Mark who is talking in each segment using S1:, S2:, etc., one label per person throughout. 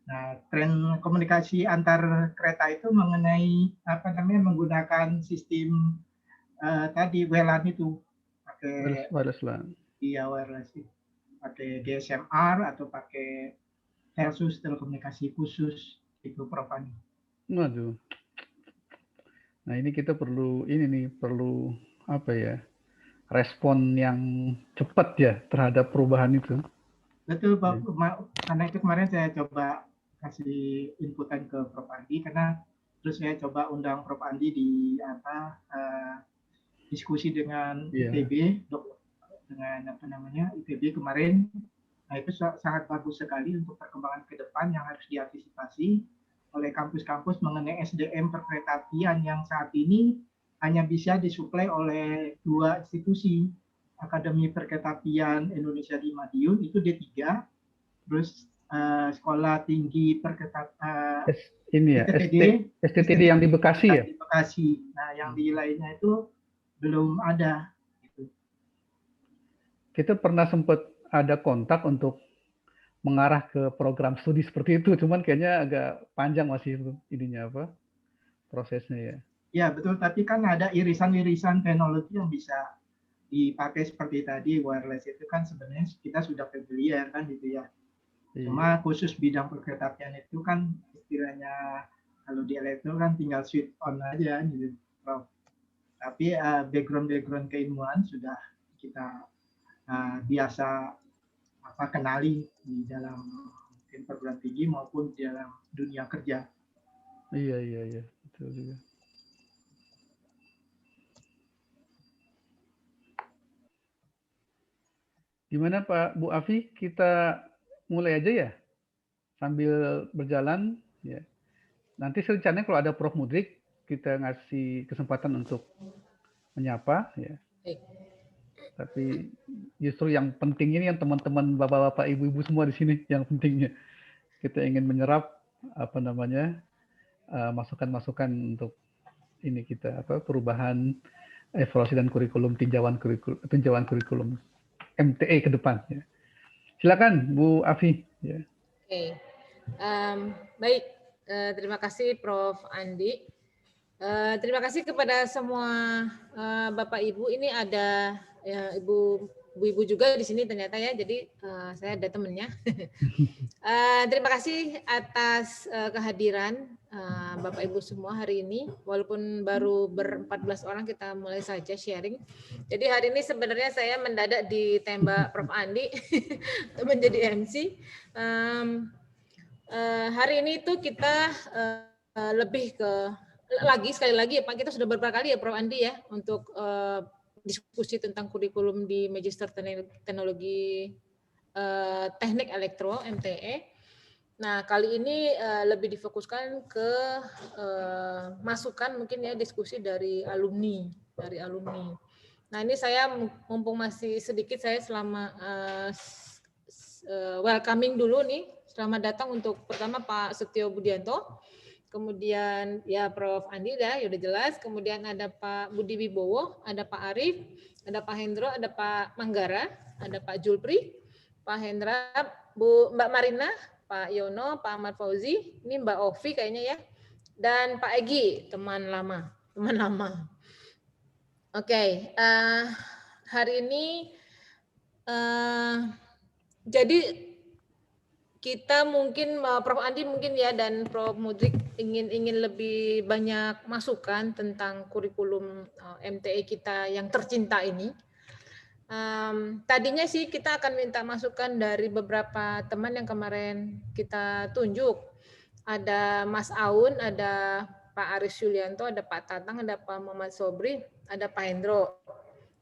S1: Nah, tren komunikasi antar kereta itu mengenai apa namanya menggunakan sistem tadi WLAN itu pakai
S2: Wireless LAN.
S1: iya wireless itu pakai GSMR atau pakai Telsus telekomunikasi khusus itu Prof. Andi.
S2: Waduh. Nah ini kita perlu perlu apa ya, respon yang cepat ya terhadap perubahan itu.
S1: Betul Pak, karena itu kemarin saya coba kasih inputan ke Prof. Andi karena terus saya coba undang Prof. Andi di diskusi dengan ITB dengan apa namanya ITB kemarin. Nah itu sangat bagus sekali untuk perkembangan ke depan yang harus diantisipasi oleh kampus-kampus mengenai SDM perkeretaapian yang saat ini hanya bisa disuplai oleh 2 institusi, Akademi Perkeretaapian Indonesia di Madiun itu D3, terus Sekolah Tinggi Perkeretaapian
S2: STTD yang di Bekasi ya.
S1: Di Bekasi. Nah yang di lainnya itu belum ada. Gitu.
S2: Kita pernah sempat ada kontak untuk mengarah ke program studi seperti itu, cuman kayaknya agak panjang masih ininya apa prosesnya ya.
S1: Ya betul, tapi kan ada irisan-irisan teknologi yang bisa dipakai seperti tadi wireless itu kan sebenarnya kita sudah familiar kan gitu ya. Cuma khusus bidang perkeretaapian itu kan istilahnya kalau di elektro kan tinggal switch on aja gitu, Prof. Tapi background keilmuan sudah kita biasa kenali di dalam perguruan tinggi maupun di dalam dunia kerja.
S2: Iya, betul juga. Gimana Pak Bu Afi, kita mulai aja ya sambil berjalan ya. Nanti rencananya kalau ada Prof Mudrik kita ngasih kesempatan untuk menyapa ya. Tapi justru yang penting ini yang teman-teman bapak-bapak ibu-ibu semua di sini yang pentingnya. Kita ingin menyerap apa namanya masukan-masukan untuk ini kita perubahan evaluasi dan kurikulum tinjauan kurikulum MTE ke depan ya. Silakan Bu Afi ya.
S3: Oke. Baik, terima kasih Prof Andi. Terima kasih kepada semua Bapak Ibu. Ini ada ibu-ibu juga di sini ternyata ya. Jadi saya ada temennya. Terima kasih atas kehadiran Bapak Ibu semua hari ini. Walaupun baru ber-14 orang kita mulai saja sharing. Jadi hari ini sebenarnya saya mendadak ditembak Prof Andi menjadi MC. Hari ini itu kita lebih ke sekali lagi ya Pak, kita sudah beberapa kali ya Prof Andi ya untuk diskusi tentang kurikulum di Magister Teknologi Teknik Elektro MTE. Nah kali ini lebih difokuskan ke masukan mungkin ya diskusi dari alumni. Nah ini saya mumpung masih sedikit, saya selama welcoming dulu nih. Selamat datang untuk pertama Pak Setio Budianto. Kemudian ya Prof Andi ya udah jelas, kemudian ada Pak Budi Wibowo, ada Pak Arief, ada Pak Hendro, ada Pak Manggara, ada Pak Julpri, Pak Hendra, Mbak Marina, Pak Yono, Pak Ahmad Fauzi, ini Mbak Ovi kayaknya ya, dan Pak Egi, teman lama. Oke, hari ini jadi kita mungkin Prof Andi mungkin ya dan Prof Mudrik ingin lebih banyak masukan tentang kurikulum MTE kita yang tercinta ini. Tadinya sih kita akan minta masukan dari beberapa teman yang kemarin kita tunjuk. Ada Mas Aun, ada Pak Aris Yulianto, ada Pak Tatang, ada Pak Muhammad Sobri, ada Pak Hendro.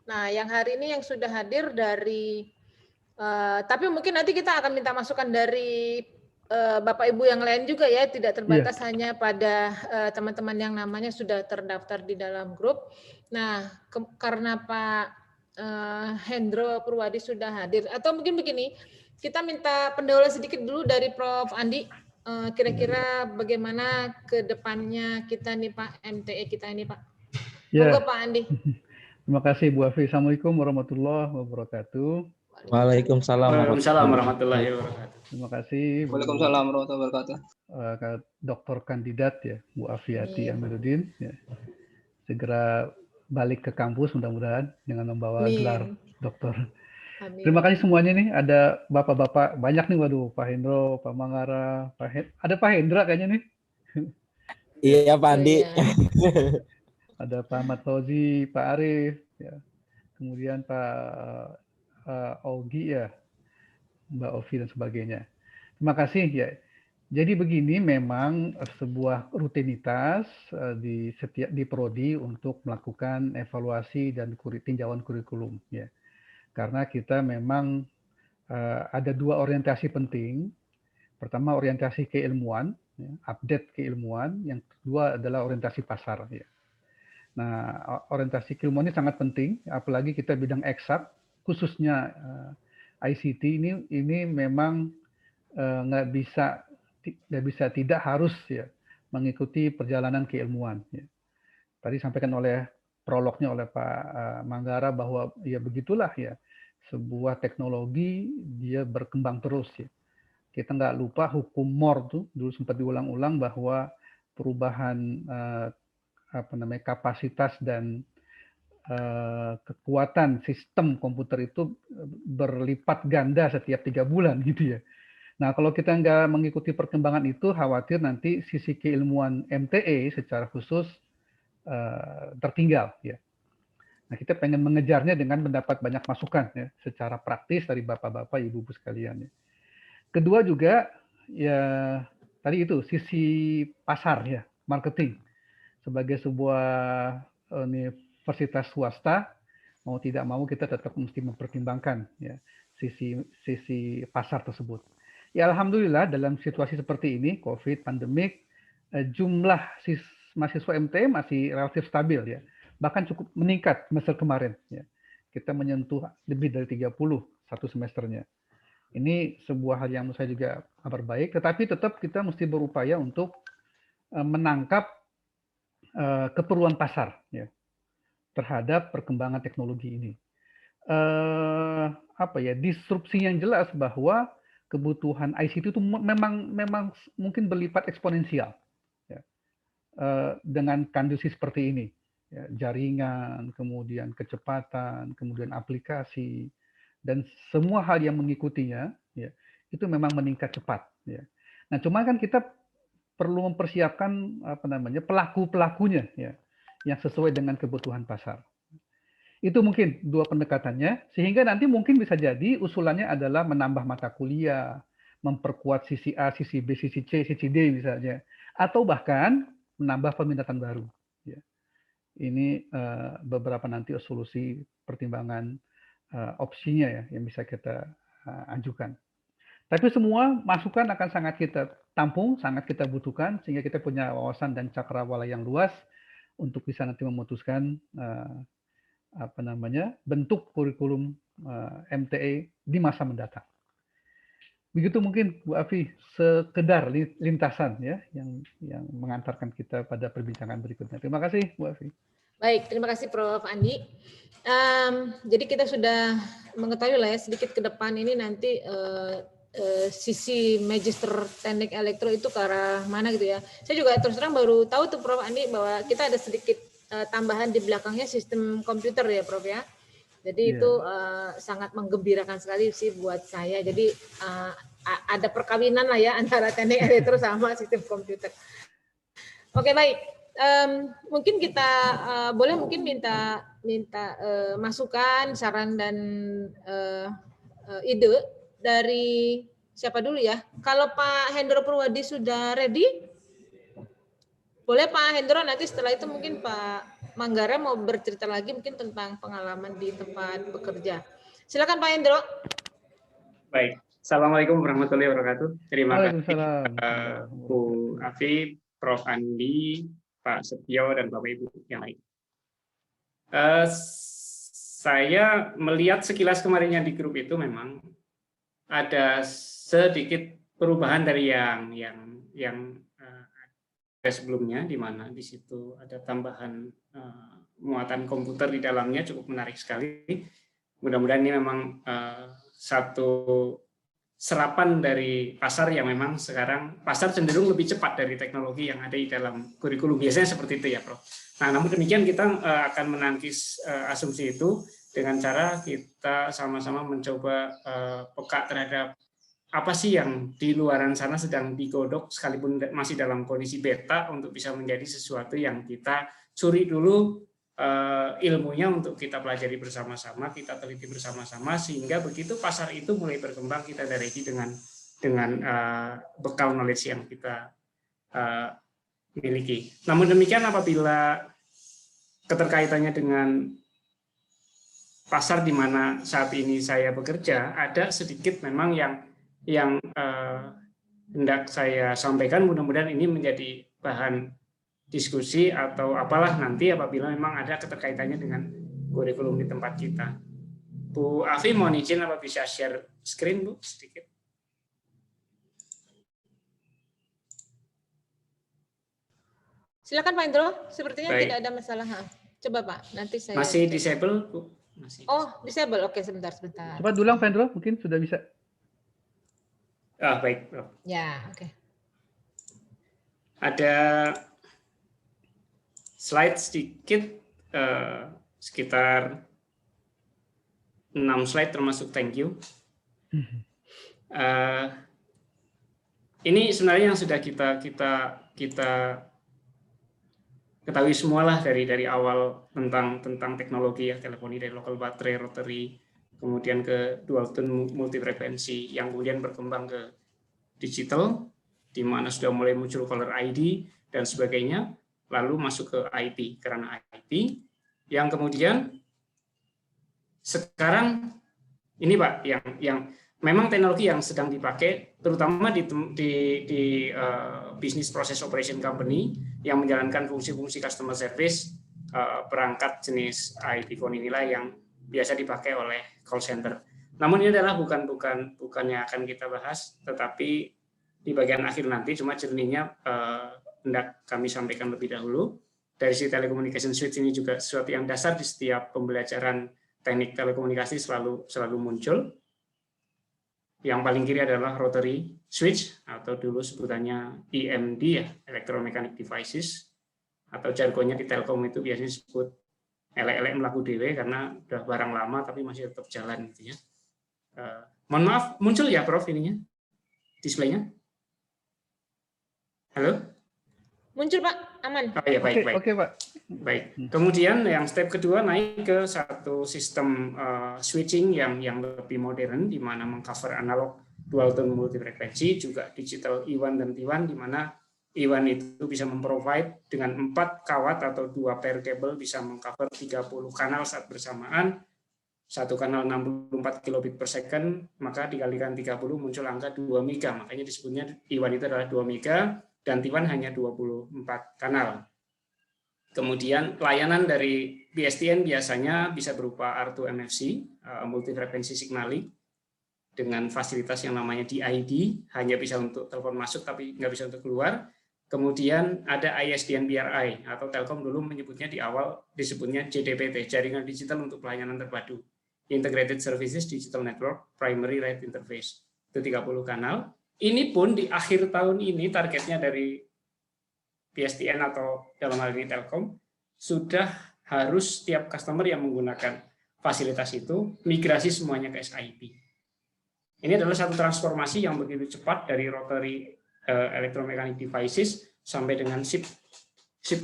S3: Nah, yang hari ini yang sudah hadir dari tapi mungkin nanti kita akan minta masukan dari Bapak Ibu yang lain juga ya, tidak terbatas hanya pada teman-teman yang namanya sudah terdaftar di dalam grup. Nah, karena Pak Hendro Purwadi sudah hadir, atau mungkin begini, kita minta pendahuluan sedikit dulu dari Prof Andi, kira-kira bagaimana ke depannya kita nih Pak, MTE kita ini Pak. Monggo Pak Andi.
S2: Terima kasih Bu Afi. Assalamualaikum warahmatullahi wabarakatuh.
S4: Waalaikumsalam warahmatullahi wabarakatuh.
S2: Terima kasih Bu.
S4: Waalaikumsalam warahmatullahi wabarakatuh.
S2: Doktor kandidat ya Bu Afiati Amiruddin ya. Segera balik ke kampus mudah-mudahan dengan membawa gelar doktor.
S3: Amin.
S2: Terima kasih semuanya nih. Ada bapak-bapak banyak nih, waduh, Pak Hendro, Pak Manggara, ada Pak Hendra kayaknya nih.
S5: Iya Pak Andi.
S2: Ada Pak Ahmad Fauzi, Pak Arif, ya. Kemudian Pak Ogi ya, Mbak Ovi dan sebagainya. Terima kasih ya. Jadi begini, memang sebuah rutinitas di Prodi untuk melakukan evaluasi dan tinjauan kurikulum ya. Karena kita memang ada dua orientasi penting. Pertama orientasi keilmuan, ya, update keilmuan. Yang kedua adalah orientasi pasar. Ya. Nah, orientasi keilmuan ini sangat penting, apalagi kita bidang eksak, khususnya ICT ini memang nggak bisa tidak harus ya mengikuti perjalanan keilmuan. Ya. Tadi sampaikan oleh prolognya oleh Pak Manggara bahwa ya begitulah ya, sebuah teknologi dia berkembang terus ya. Kita nggak lupa hukum Moore tuh dulu sempat diulang-ulang bahwa perubahan kapasitas dan kekuatan sistem komputer itu berlipat ganda setiap 3 bulan gitu ya. Nah, kalau kita nggak mengikuti perkembangan itu, khawatir nanti sisi keilmuan MTE secara khusus tertinggal. Ya. Nah, kita pengen mengejarnya dengan mendapat banyak masukan ya, secara praktis dari bapak-bapak, ibu-ibu sekalian. Ya. Kedua juga, ya tadi itu sisi pasar ya, marketing. Sebagai sebuah universitas swasta, mau tidak mau kita tetap mesti mempertimbangkan ya, sisi pasar tersebut. Ya alhamdulillah dalam situasi seperti ini, COVID, pandemik, jumlah mahasiswa MTE masih relatif stabil ya. Bahkan cukup meningkat semester kemarin ya. Kita menyentuh lebih dari 30 satu semesternya. Ini sebuah hal yang menurut saya juga kabar baik, tetapi tetap kita mesti berupaya untuk menangkap keperluan pasar ya, terhadap perkembangan teknologi ini. Disrupsi yang jelas bahwa kebutuhan ICT itu memang mungkin berlipat eksponensial ya. Dengan kondisi seperti ini ya, jaringan, kemudian kecepatan, kemudian aplikasi dan semua hal yang mengikutinya ya, itu memang meningkat cepat ya. Nah, cuma kan kita perlu mempersiapkan pelaku-pelakunya ya, yang sesuai dengan kebutuhan pasar. Itu mungkin dua pendekatannya, sehingga nanti mungkin bisa jadi usulannya adalah menambah mata kuliah, memperkuat sisi A, sisi B, sisi C, sisi D misalnya, atau bahkan menambah peminatan baru. Ya. Ini beberapa nanti solusi pertimbangan opsinya ya yang bisa kita ajukan. Tapi semua masukan akan sangat kita tampung, sangat kita butuhkan, sehingga kita punya wawasan dan cakrawala yang luas untuk bisa nanti memutuskan bentuk kurikulum MTE di masa mendatang. Begitu mungkin Bu Afi, sekedar lintasan ya yang mengantarkan kita pada perbincangan berikutnya. Terima kasih Bu Afi.
S3: Baik, terima kasih Prof. Andi. Jadi kita sudah mengetahui lah ya sedikit ke depan ini nanti sisi magister teknik elektro itu ke arah mana gitu ya. Saya juga terus terang baru tahu tuh Prof. Andi bahwa kita ada sedikit tambahan di belakangnya sistem komputer ya Prof ya. Jadi itu sangat menggembirakan sekali sih buat saya. Jadi ada perkawinan lah ya antara teknik elektro sama sistem komputer. Oke baik, mungkin kita boleh mungkin minta masukan, saran dan ide dari siapa dulu ya? Kalau Pak Hendro Purwadi sudah ready, boleh Pak Hendro, nanti setelah itu mungkin Pak Manggara mau bercerita lagi mungkin tentang pengalaman di tempat bekerja. Silakan Pak Hendro.
S6: Baik, Assalamualaikum warahmatullahi wabarakatuh. Terima kasih Bu Afi, Prof. Andi, Pak Setio, dan Bapak Ibu yang lain. Saya melihat sekilas kemarin yang di grup itu memang ada sedikit perubahan dari yang sebelumnya, di mana di situ ada tambahan muatan komputer di dalamnya, cukup menarik sekali. Mudah-mudahan ini memang satu serapan dari pasar yang memang sekarang pasar cenderung lebih cepat dari teknologi yang ada di dalam kurikulum. Biasanya seperti itu ya, Prof. Nah, namun demikian kita akan menangkis asumsi itu dengan cara kita sama-sama mencoba peka terhadap apa sih yang di luaran sana sedang digodok sekalipun masih dalam kondisi beta untuk bisa menjadi sesuatu yang kita curi dulu ilmunya untuk kita pelajari bersama-sama, kita teliti bersama-sama, sehingga begitu pasar itu mulai berkembang kita ada ready dengan bekal knowledge yang kita miliki. Namun demikian apabila keterkaitannya dengan pasar di mana saat ini saya bekerja, ada sedikit memang yang hendak saya sampaikan, mudah-mudahan ini menjadi bahan diskusi atau apalah nanti apabila memang ada keterkaitannya dengan kurikulum di tempat kita. Bu Afi, mohon izin apa bisa share screen, Bu, sedikit?
S3: Silakan Pak Indro, sepertinya
S6: Baik.
S3: tidak ada masalah. Coba Pak, nanti saya...
S6: Masih disable, Bu? Masih.
S3: Oh, disable. Oke, sebentar.
S2: Coba dulang Pak Indro, mungkin sudah bisa.
S6: Baik, Prof.
S3: Ya, oke.
S6: Ada slide sedikit, sekitar 6 slide termasuk thank you. Ini sebenarnya yang sudah kita ketahui semualah dari awal tentang teknologi ya, teleponi dari local baterai, rotary, kemudian ke dual tone multifrekuensi yang kemudian berkembang ke digital, di mana sudah mulai muncul caller ID dan sebagainya, lalu masuk ke IP, karena IP yang kemudian sekarang ini Pak yang memang teknologi yang sedang dipakai terutama di business process operation company yang menjalankan fungsi-fungsi customer service, perangkat jenis IP phone inilah yang biasa dipakai oleh call center. Namun ini adalah bukan yang akan kita bahas, tetapi di bagian akhir nanti, cuma jernihnya hendak kami sampaikan lebih dahulu. Dari si telecommunication switch ini juga sesuatu yang dasar di setiap pembelajaran teknik telekomunikasi selalu muncul. Yang paling kiri adalah rotary switch atau dulu sebutannya EMD ya, electromechanic devices, atau jargonnya di Telkom itu biasanya disebut elek-elek melaku dewe karena udah barang lama tapi masih tetap jalan gitu ya. Mohon maaf, muncul ya Prof ininya, displaynya? Halo?
S3: Muncul Pak, aman.
S6: Oh ya, baik.
S2: Oke, Pak.
S6: Baik. Kemudian yang step kedua naik ke satu sistem switching yang lebih modern, di mana mengcover analog dual tone multifrekuensi, juga digital E1 dan T1, di mana E1 itu bisa memprovide dengan 4 kawat atau 2 pair kabel bisa mengcover 30 kanal saat bersamaan, satu kanal 64 kilobit per second, maka dikalikan 30 muncul angka 2 mega, makanya disebutnya E1 itu adalah 2 mega, dan T1 hanya 24 kanal. Kemudian layanan dari PSTN biasanya bisa berupa R2 MFC, multifrekuensi signaling, dengan fasilitas yang namanya DID, hanya bisa untuk telepon masuk tapi nggak bisa untuk keluar. Kemudian ada ISDN BRI, atau Telkom dulu menyebutnya di awal disebutnya JDPT, Jaringan Digital untuk Pelayanan Terpadu, Integrated Services Digital Network, Primary Rate Interface, itu 30 kanal. Ini pun di akhir tahun ini targetnya dari PSTN atau dalam hal ini Telkom sudah harus setiap customer yang menggunakan fasilitas itu migrasi semuanya ke SIP. Ini adalah satu transformasi yang begitu cepat dari rotary electromechanic devices sampai dengan SIP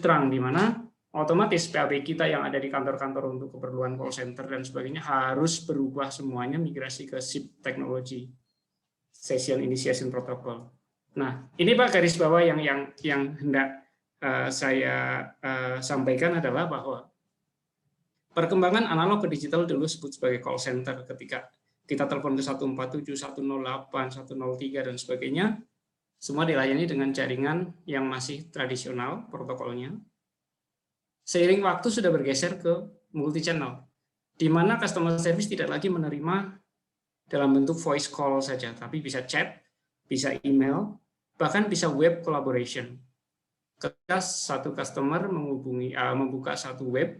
S6: trunk, di mana otomatis PAB kita yang ada di kantor-kantor untuk keperluan call center dan sebagainya harus berubah semuanya migrasi ke SIP teknologi, Session Initiation Protocol. Nah, ini Pak garis bawah yang hendak saya sampaikan adalah bahwa perkembangan analog ke digital dulu disebut sebagai call center, ketika kita telepon ke 147, 108, 103 dan sebagainya, semua dilayani dengan jaringan yang masih tradisional protokolnya. Seiring waktu sudah bergeser ke multi channel, di mana customer service tidak lagi menerima dalam bentuk voice call saja, tapi bisa chat, bisa email, bahkan bisa web collaboration. Ketika satu customer membuka satu web,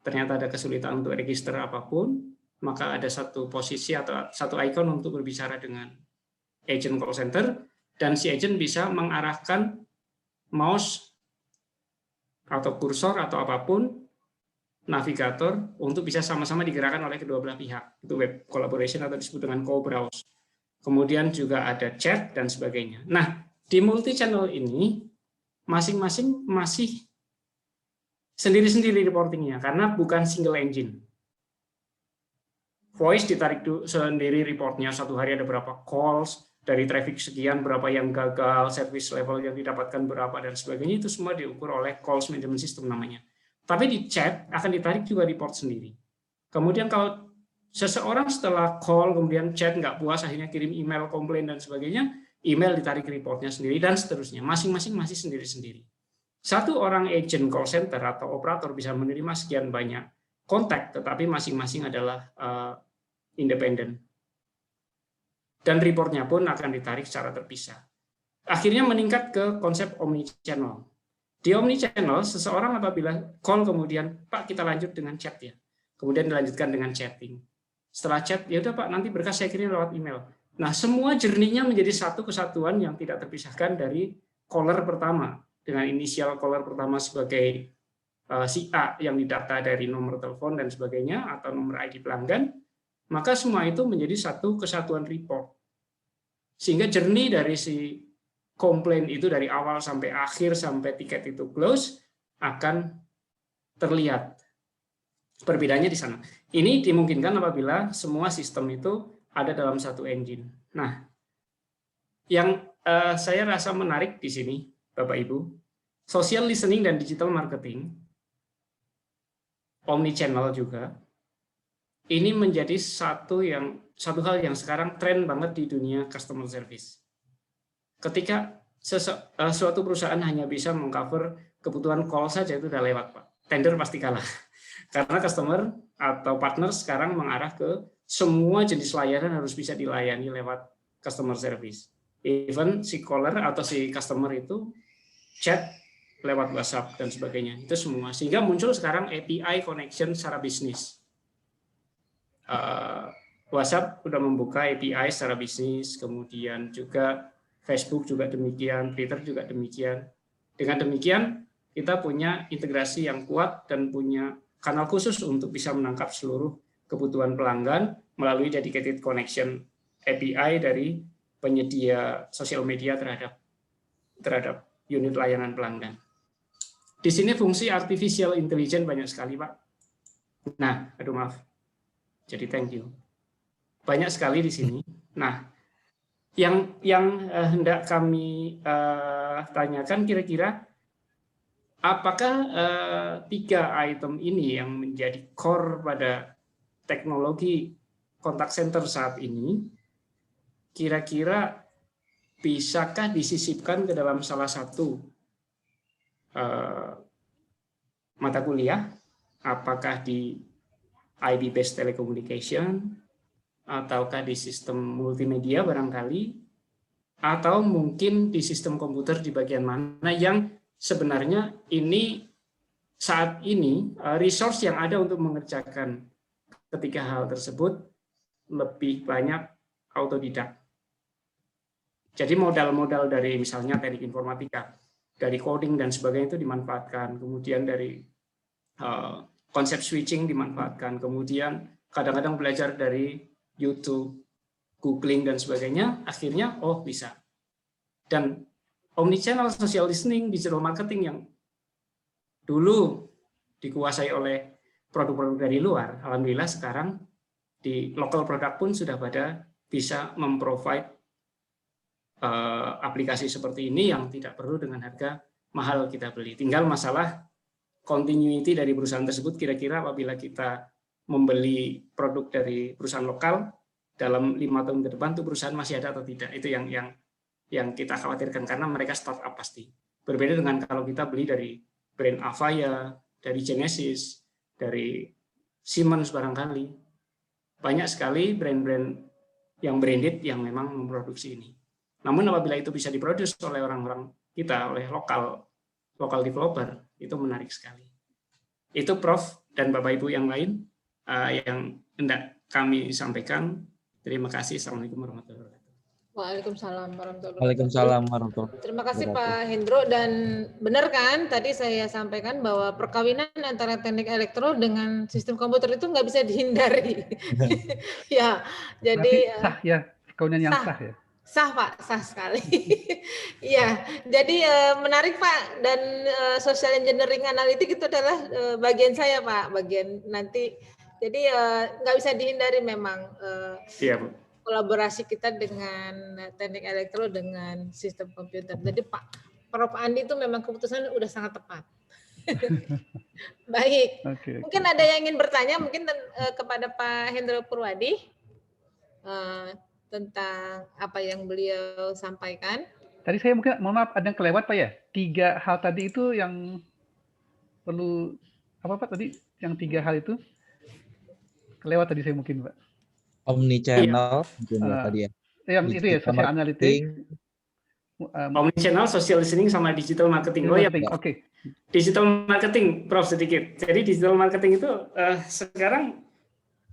S6: ternyata ada kesulitan untuk register apapun, maka ada satu posisi atau satu icon untuk berbicara dengan agent call center, dan si agent bisa mengarahkan mouse atau kursor atau apapun, navigator, untuk bisa sama-sama digerakkan oleh kedua belah pihak. Itu web collaboration atau disebut dengan co-browse. Kemudian juga ada chat dan sebagainya. Nah, di multi-channel ini masing-masing masih sendiri-sendiri reportingnya karena bukan single engine. Voice ditarik sendiri reportnya, satu hari ada berapa calls, dari traffic sekian berapa yang gagal, service level yang didapatkan berapa, dan sebagainya, itu semua diukur oleh calls management system namanya. Tapi di chat akan ditarik juga report sendiri. Kemudian kalau seseorang setelah call, kemudian chat nggak puas, akhirnya kirim email, komplain, dan sebagainya, email ditarik reportnya sendiri, dan seterusnya. Masing-masing masih sendiri-sendiri. Satu orang agent call center atau operator bisa menerima sekian banyak kontak, tetapi masing-masing adalah independen. Dan reportnya pun akan ditarik secara terpisah. Akhirnya meningkat ke konsep omnichannel. Di omnichannel, seseorang apabila call kemudian, Pak kita lanjut dengan chat ya. Kemudian dilanjutkan dengan chatting. Setelah chat, ya udah Pak nanti berkas saya kirim lewat email. Nah semua journey-nya menjadi satu kesatuan yang tidak terpisahkan dari caller pertama. Dengan inisial caller pertama sebagai si A yang didata dari nomor telepon dan sebagainya, atau nomor ID pelanggan, maka semua itu menjadi satu kesatuan report. Sehingga journey dari si komplain itu dari awal sampai akhir, sampai tiket itu close, akan terlihat. Perbedaannya di sana. Ini dimungkinkan apabila semua sistem itu ada dalam satu engine. Nah, yang saya rasa menarik di sini, Bapak Ibu, social listening dan digital marketing, omnichannel juga, ini menjadi satu hal yang sekarang tren banget di dunia customer service. Ketika suatu perusahaan hanya bisa mengcover kebutuhan call saja, itu udah lewat, Pak. Tender pasti kalah. Karena customer atau partner sekarang mengarah ke semua jenis layanan harus bisa dilayani lewat customer service. Even si caller atau si customer itu chat lewat WhatsApp dan sebagainya. Itu semua. Sehingga muncul sekarang API connection secara bisnis. WhatsApp sudah membuka API secara bisnis, kemudian juga Facebook juga demikian, Twitter juga demikian. Dengan demikian, kita punya integrasi yang kuat dan punya kanal khusus untuk bisa menangkap seluruh kebutuhan pelanggan melalui dedicated connection API dari penyedia sosial media terhadap unit layanan pelanggan. Di sini fungsi artificial intelligence banyak sekali, Pak. Nah, aduh maaf. Jadi thank you. Banyak sekali di sini. Nah, yang hendak kami tanyakan kira-kira apakah 3 item ini yang menjadi core pada teknologi contact center saat ini, kira-kira bisakah disisipkan ke dalam salah satu mata kuliah? Apakah di IP based telecommunication, ataukah di sistem multimedia barangkali, atau mungkin di sistem komputer di bagian mana yang sebenarnya ini saat ini resource yang ada untuk mengerjakan ketiga hal tersebut lebih banyak autodidak. Jadi modal-modal dari misalnya teknik informatika, dari coding dan sebagainya itu dimanfaatkan, kemudian dari konsep switching dimanfaatkan, kemudian kadang-kadang belajar dari YouTube, googling dan sebagainya, akhirnya bisa. Dan omnichannel social listening, digital marketing yang dulu dikuasai oleh produk-produk dari luar, alhamdulillah sekarang di local product pun sudah pada bisa memprovide aplikasi seperti ini yang tidak perlu dengan harga mahal kita beli. Tinggal masalah continuity dari perusahaan tersebut, kira-kira apabila kita membeli produk dari perusahaan lokal dalam 5 tahun ke depan tuh perusahaan masih ada atau tidak, itu yang kita khawatirkan karena mereka startup pasti. Berbeda dengan kalau kita beli dari brand Avaya, dari Genesis, dari Siemens barangkali, banyak sekali brand-brand yang branded yang memang memproduksi ini. Namun apabila itu bisa diproduksi oleh orang-orang kita, oleh lokal developer, itu menarik sekali. Itu Prof dan Bapak Ibu yang lain yang hendak kami sampaikan. Terima kasih. Assalamualaikum warahmatullahi wabarakatuh.
S3: Waalaikumsalam warahmatullahi wabarakatuh.
S5: Waalaikumsalam warahmatullahi
S3: Terima kasih
S5: wabarakatuh.
S3: Pak Hendro, dan benar kan tadi saya sampaikan bahwa perkawinan antara teknik elektro dengan sistem komputer itu nggak bisa dihindari. Ya, jadi
S2: Berarti sah ya, perkawinan yang sah ya.
S3: sah Pak, sah sekali. Iya, jadi menarik Pak, dan social engineering analitik itu adalah bagian saya Pak, bagian nanti. Jadi nggak bisa dihindari memang.
S6: Iya, Bu.
S3: Kolaborasi kita dengan teknik elektro dengan sistem komputer. Jadi Pak Prof Andi itu memang keputusan udah sangat tepat. Baik.
S2: Oke.
S3: Mungkin ada yang ingin bertanya mungkin kepada Pak Hendro Purwadi tentang apa yang beliau sampaikan.
S2: Tadi saya mungkin, mohon maaf, ada yang kelewat Pak ya. 3 hal tadi itu yang perlu apa Pak tadi? Yang 3 hal itu kelewat tadi saya mungkin Pak.
S5: Omnichannel mungkin ya tadi ya.
S2: Yang itu ya, social analytics.
S6: Omnichannel, social listening, sama digital marketing. Oh ya,
S2: Oke.
S6: Digital marketing, Prof, sedikit. Jadi digital marketing itu sekarang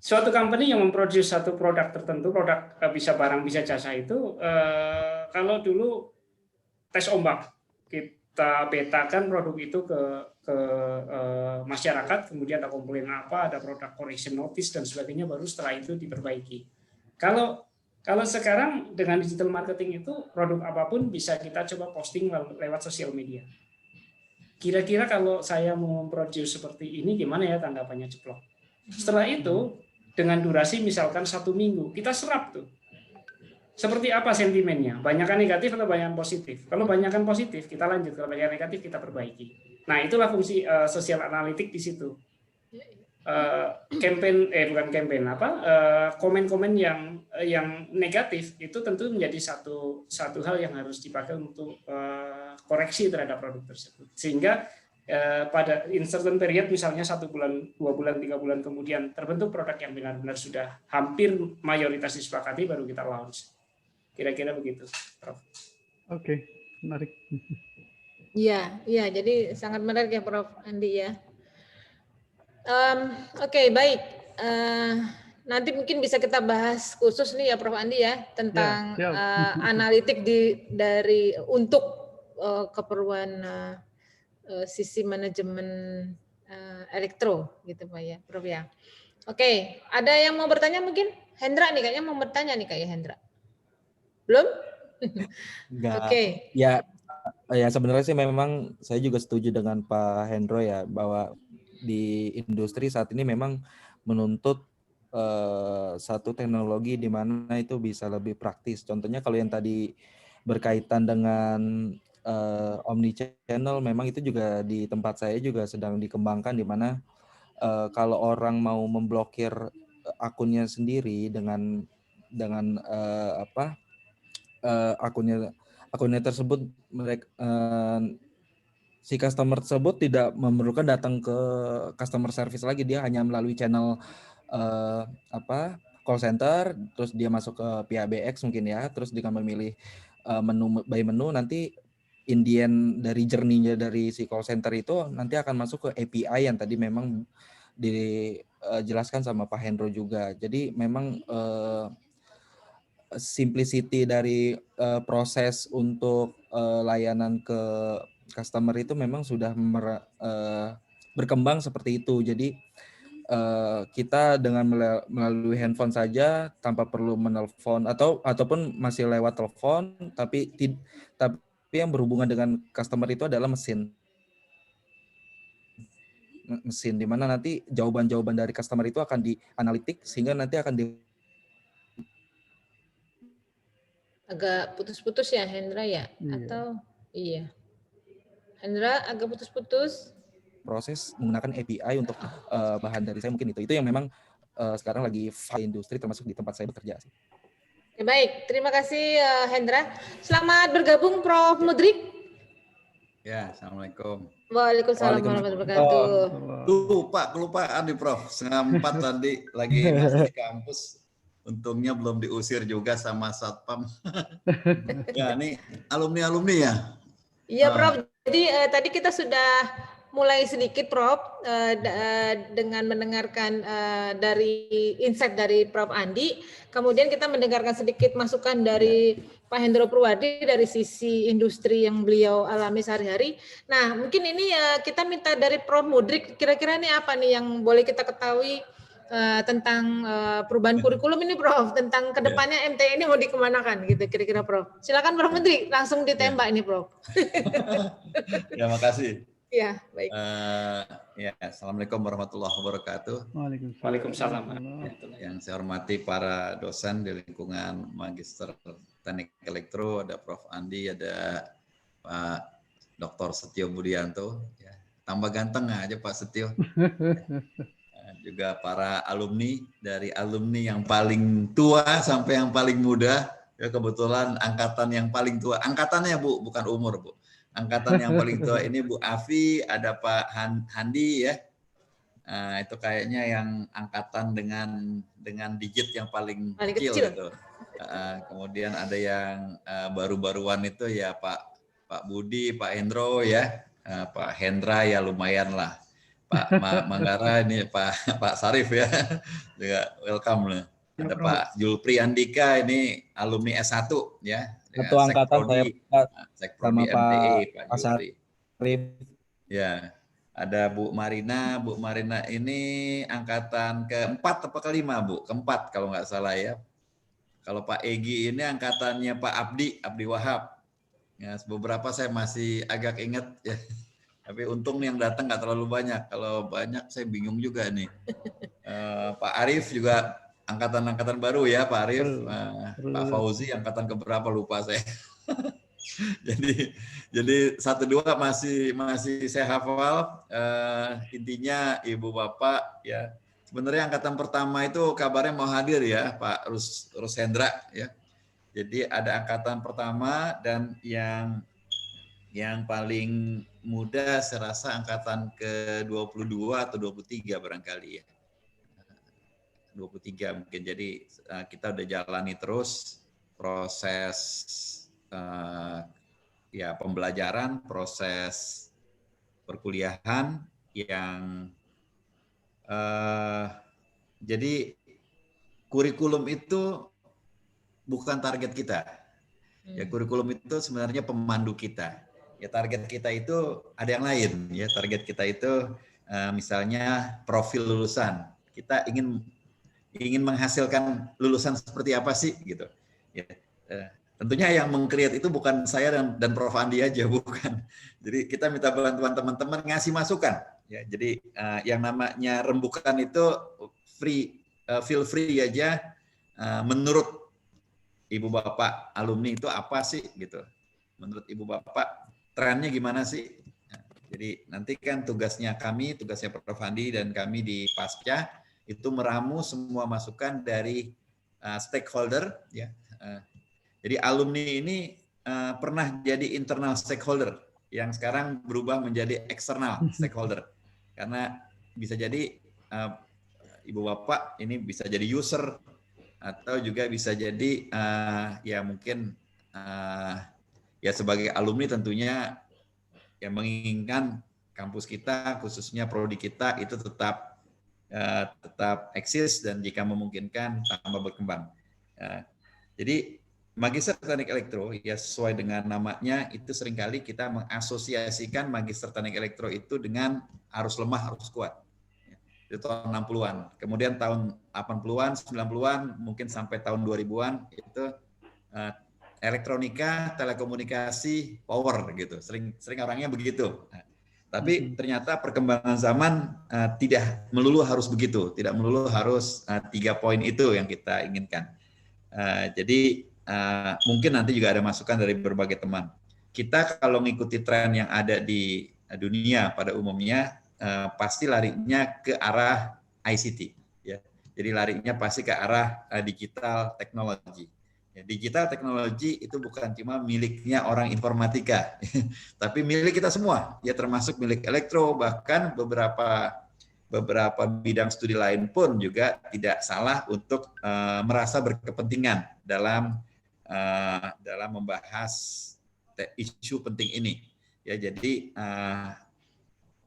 S6: suatu company yang memproduksi satu produk tertentu, produk bisa barang, bisa jasa itu, kalau dulu tes ombak, kita petakan produk itu ke masyarakat, kemudian ada komplain apa, ada produk correction notice dan sebagainya, baru setelah itu diperbaiki. Kalau sekarang dengan digital marketing itu produk apapun bisa kita coba posting lewat sosial media. Kira-kira kalau saya mau memproduce seperti ini gimana ya, tanggapannya ceplok. Setelah itu dengan durasi misalkan 1 minggu kita serap tuh. Seperti apa sentimennya? Banyakan negatif atau banyakan positif? Kalau banyakan positif, kita lanjut. Kalau banyakan negatif, kita perbaiki. Nah, itulah fungsi sosial analitik di situ. Komen-komen yang negatif itu tentu menjadi satu hal yang harus dipakai untuk koreksi terhadap produk tersebut. Sehingga pada in certain period, misalnya 1 bulan, 2 bulan, 3 bulan kemudian terbentuk produk yang benar-benar sudah hampir mayoritas disepakati, baru kita launch. Kira-kira begitu, Prof.
S2: Oke, menarik.
S3: Iya, jadi sangat menarik ya Prof Andi ya. Oke, baik. Nanti mungkin bisa kita bahas khusus nih ya Prof Andi ya tentang analitik untuk keperluan sisi manajemen elektro gitu Pak ya, Prof ya. Oke, ada yang mau bertanya mungkin? Hendra nih kayaknya mau bertanya nih kayak Hendra. Belum?
S5: Enggak.
S3: Oke.
S5: Ya sebenarnya sih memang saya juga setuju dengan Pak Hendro ya, bahwa di industri saat ini memang menuntut satu teknologi di mana itu bisa lebih praktis. Contohnya kalau yang tadi berkaitan dengan omnichannel, memang itu juga di tempat saya juga sedang dikembangkan, di mana kalau orang mau memblokir akunnya sendiri dengan akunnya tersebut, mereka si customer tersebut tidak memerlukan datang ke customer service lagi, dia hanya melalui channel call center, terus dia masuk ke PABX mungkin ya, terus dengan memilih menu by menu, nanti in the end dari journey-nya dari si call center itu nanti akan masuk ke API yang tadi memang dijelaskan sama Pak Hendro juga. Jadi memang simplicity dari proses untuk layanan ke customer itu memang sudah berkembang seperti itu. Jadi kita dengan melalui handphone saja tanpa perlu menelpon ataupun masih lewat telepon, tapi yang berhubungan dengan customer itu adalah mesin, di mana nanti jawaban-jawaban dari customer itu akan dianalitik sehingga nanti akan
S3: agak putus-putus ya Hendra ya? Atau iya. Hendra agak putus-putus.
S5: Proses menggunakan API untuk bahan dari saya, mungkin itu yang memang sekarang lagi industri termasuk di tempat saya bekerja sih.
S3: Baik, terima kasih Hendra. Selamat bergabung Prof Mudrik.
S4: Ya, Assalamualaikum.
S3: Waalaikumsalam warahmatullahi wabarakatuh.
S4: Kelupaan nih Prof. 3:30 tadi lagi masih di kampus. Untungnya belum diusir juga sama Satpam. Ya, ini alumni ya.
S3: Iya Prof. Jadi tadi kita sudah mulai sedikit Prof dengan mendengarkan dari insight dari Prof Andi, kemudian kita mendengarkan sedikit masukan dari Pak Hendro Purwadi dari sisi industri yang beliau alami sehari-hari. Nah, mungkin ini kita minta dari Prof Mudrik, kira-kira ini apa nih yang boleh kita ketahui tentang perubahan kurikulum ini Prof, tentang kedepannya MTI ini mau dikemanakan gitu kira-kira Prof. Silakan Prof Menteri, langsung ditembak ini Prof.
S4: Ya, makasih.
S3: Ya, baik.
S4: Ya, Assalamualaikum warahmatullahi wabarakatuh.
S6: Waalaikumsalam.
S4: Yang saya hormati para dosen di lingkungan Magister Teknik Elektro, ada Prof Andi, ada Pak Dr. Setio Budianto. Ya, tambah ganteng aja Pak Setio. Juga para alumni, dari alumni yang paling tua sampai yang paling muda. Ya, kebetulan angkatan yang paling tua, angkatannya Bu, bukan umur Bu. Angkatan yang paling tua ini Bu Afi, ada Pak Handi ya. Itu kayaknya yang angkatan dengan digit yang paling kecil itu. Kemudian ada yang baru-baruan itu ya Pak Budi, Pak Hendro ya. Pak Hendra ya lumayan lah. Pak Manggara ini Pak Sarif ya. Juga welcome lah. Ada Pak Julpri Andika ini alumni S1 ya.
S5: Satu angkatan saya
S4: sama MTE, Pak
S5: Sarif.
S4: Ya, ada Bu Marina. Bu Marina ini angkatan keempat atau kelima Bu? Keempat kalau nggak salah ya. Kalau Pak Egi ini angkatannya Pak Abdi Wahab. Ya, beberapa saya masih agak ingat ya. Tapi untung nih yang datang nggak terlalu banyak. Kalau banyak saya bingung juga nih. Pak Arif juga angkatan baru ya Pak Arif. Pak Fauzi angkatan keberapa lupa saya. jadi 1-2 masih saya hafal. Intinya Ibu Bapak ya. Sebenarnya angkatan pertama itu kabarnya mau hadir ya Pak Rushendra ya. Jadi ada angkatan pertama dan yang paling muda saya rasa angkatan ke-22 atau 23 barangkali ya. 23 mungkin. Jadi kita udah jalani terus proses ya pembelajaran, proses perkuliahan yang jadi kurikulum itu bukan target kita. Ya kurikulum itu sebenarnya pemandu kita. Ya target kita itu ada yang lain. Ya target kita itu misalnya profil lulusan. Kita ingin menghasilkan lulusan seperti apa sih gitu. Ya, tentunya yang meng-create itu bukan saya dan Prof Andi aja, bukan. Jadi kita minta bantuan teman-teman ngasih masukan. Ya, jadi yang namanya rembukan itu feel free aja. Menurut Ibu Bapak alumni itu apa sih gitu? Menurut Ibu Bapak trennya gimana sih? Nah, jadi nanti kan tugasnya Prof Andi dan kami di Pasca itu meramu semua masukan dari stakeholder ya. Jadi alumni ini pernah jadi internal stakeholder yang sekarang berubah menjadi eksternal stakeholder. Karena bisa jadi Ibu Bapak ini bisa jadi user atau juga bisa jadi ya mungkin ya sebagai alumni tentunya yang menginginkan kampus kita khususnya prodi kita itu tetap eksis dan jika memungkinkan tambah berkembang. Jadi Magister Teknik Elektro ya sesuai dengan namanya itu seringkali kita mengasosiasikan Magister Teknik Elektro itu dengan arus lemah, arus kuat. Itu tahun 60-an. Kemudian tahun 80-an, 90-an, mungkin sampai tahun 2000-an itu elektronika, telekomunikasi, power gitu. Sering orangnya begitu. Tapi ternyata perkembangan zaman tidak melulu harus begitu, tidak melulu harus 3 poin itu yang kita inginkan. Jadi mungkin nanti juga ada masukan dari berbagai teman. Kita kalau mengikuti tren yang ada di dunia pada umumnya pasti larinya ke arah ICT. Ya. Jadi larinya pasti ke arah digital teknologi. Digital teknologi itu bukan cuma miliknya orang informatika, tapi milik kita semua, ya termasuk milik elektro, bahkan beberapa bidang studi lain pun juga tidak salah untuk merasa berkepentingan dalam membahas isu penting ini. Ya, jadi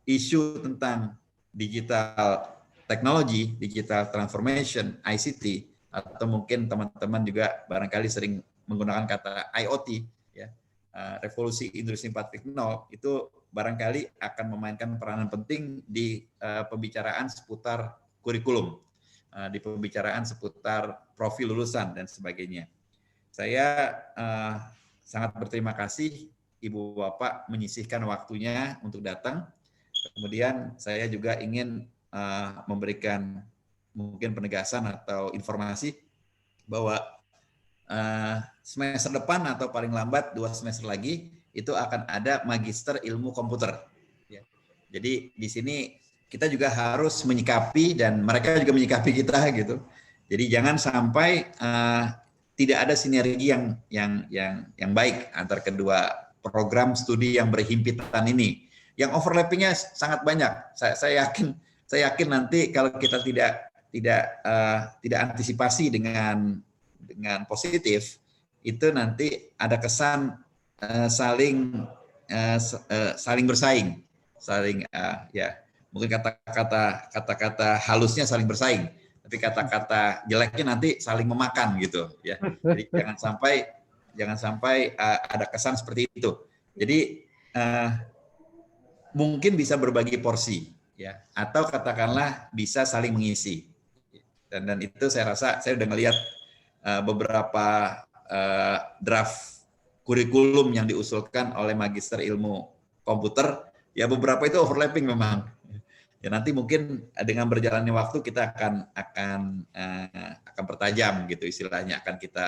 S4: isu tentang digital technology, digital transformation, ICT, atau mungkin teman-teman juga barangkali sering menggunakan kata IoT, ya, revolusi industri 4.0, itu barangkali akan memainkan peranan penting di pembicaraan seputar kurikulum, di pembicaraan seputar profil lulusan dan sebagainya. Saya sangat berterima kasih Ibu Bapak menyisihkan waktunya untuk datang. Kemudian saya juga ingin memberikan mungkin penegasan atau informasi bahwa semester depan atau paling lambat 2 semester lagi itu akan ada Magister Ilmu Komputer. Ya. Jadi di sini kita juga harus menyikapi dan mereka juga menyikapi kita gitu. Jadi jangan sampai tidak ada sinergi yang baik antar kedua program studi yang berhimpitan ini. Yang overlappingnya sangat banyak. Saya yakin nanti kalau kita tidak antisipasi dengan positif, itu nanti ada kesan saling bersaing, ya mungkin kata-kata halusnya saling bersaing, tapi kata-kata jeleknya nanti saling memakan gitu ya. Jadi jangan sampai ada kesan seperti itu. Jadi mungkin bisa berbagi porsi ya, atau katakanlah bisa saling mengisi. Dan itu saya rasa saya udah ngelihat beberapa draft kurikulum yang diusulkan oleh Magister Ilmu Komputer, ya beberapa itu overlapping memang. Ya nanti mungkin dengan berjalannya waktu kita akan pertajam gitu istilahnya, akan kita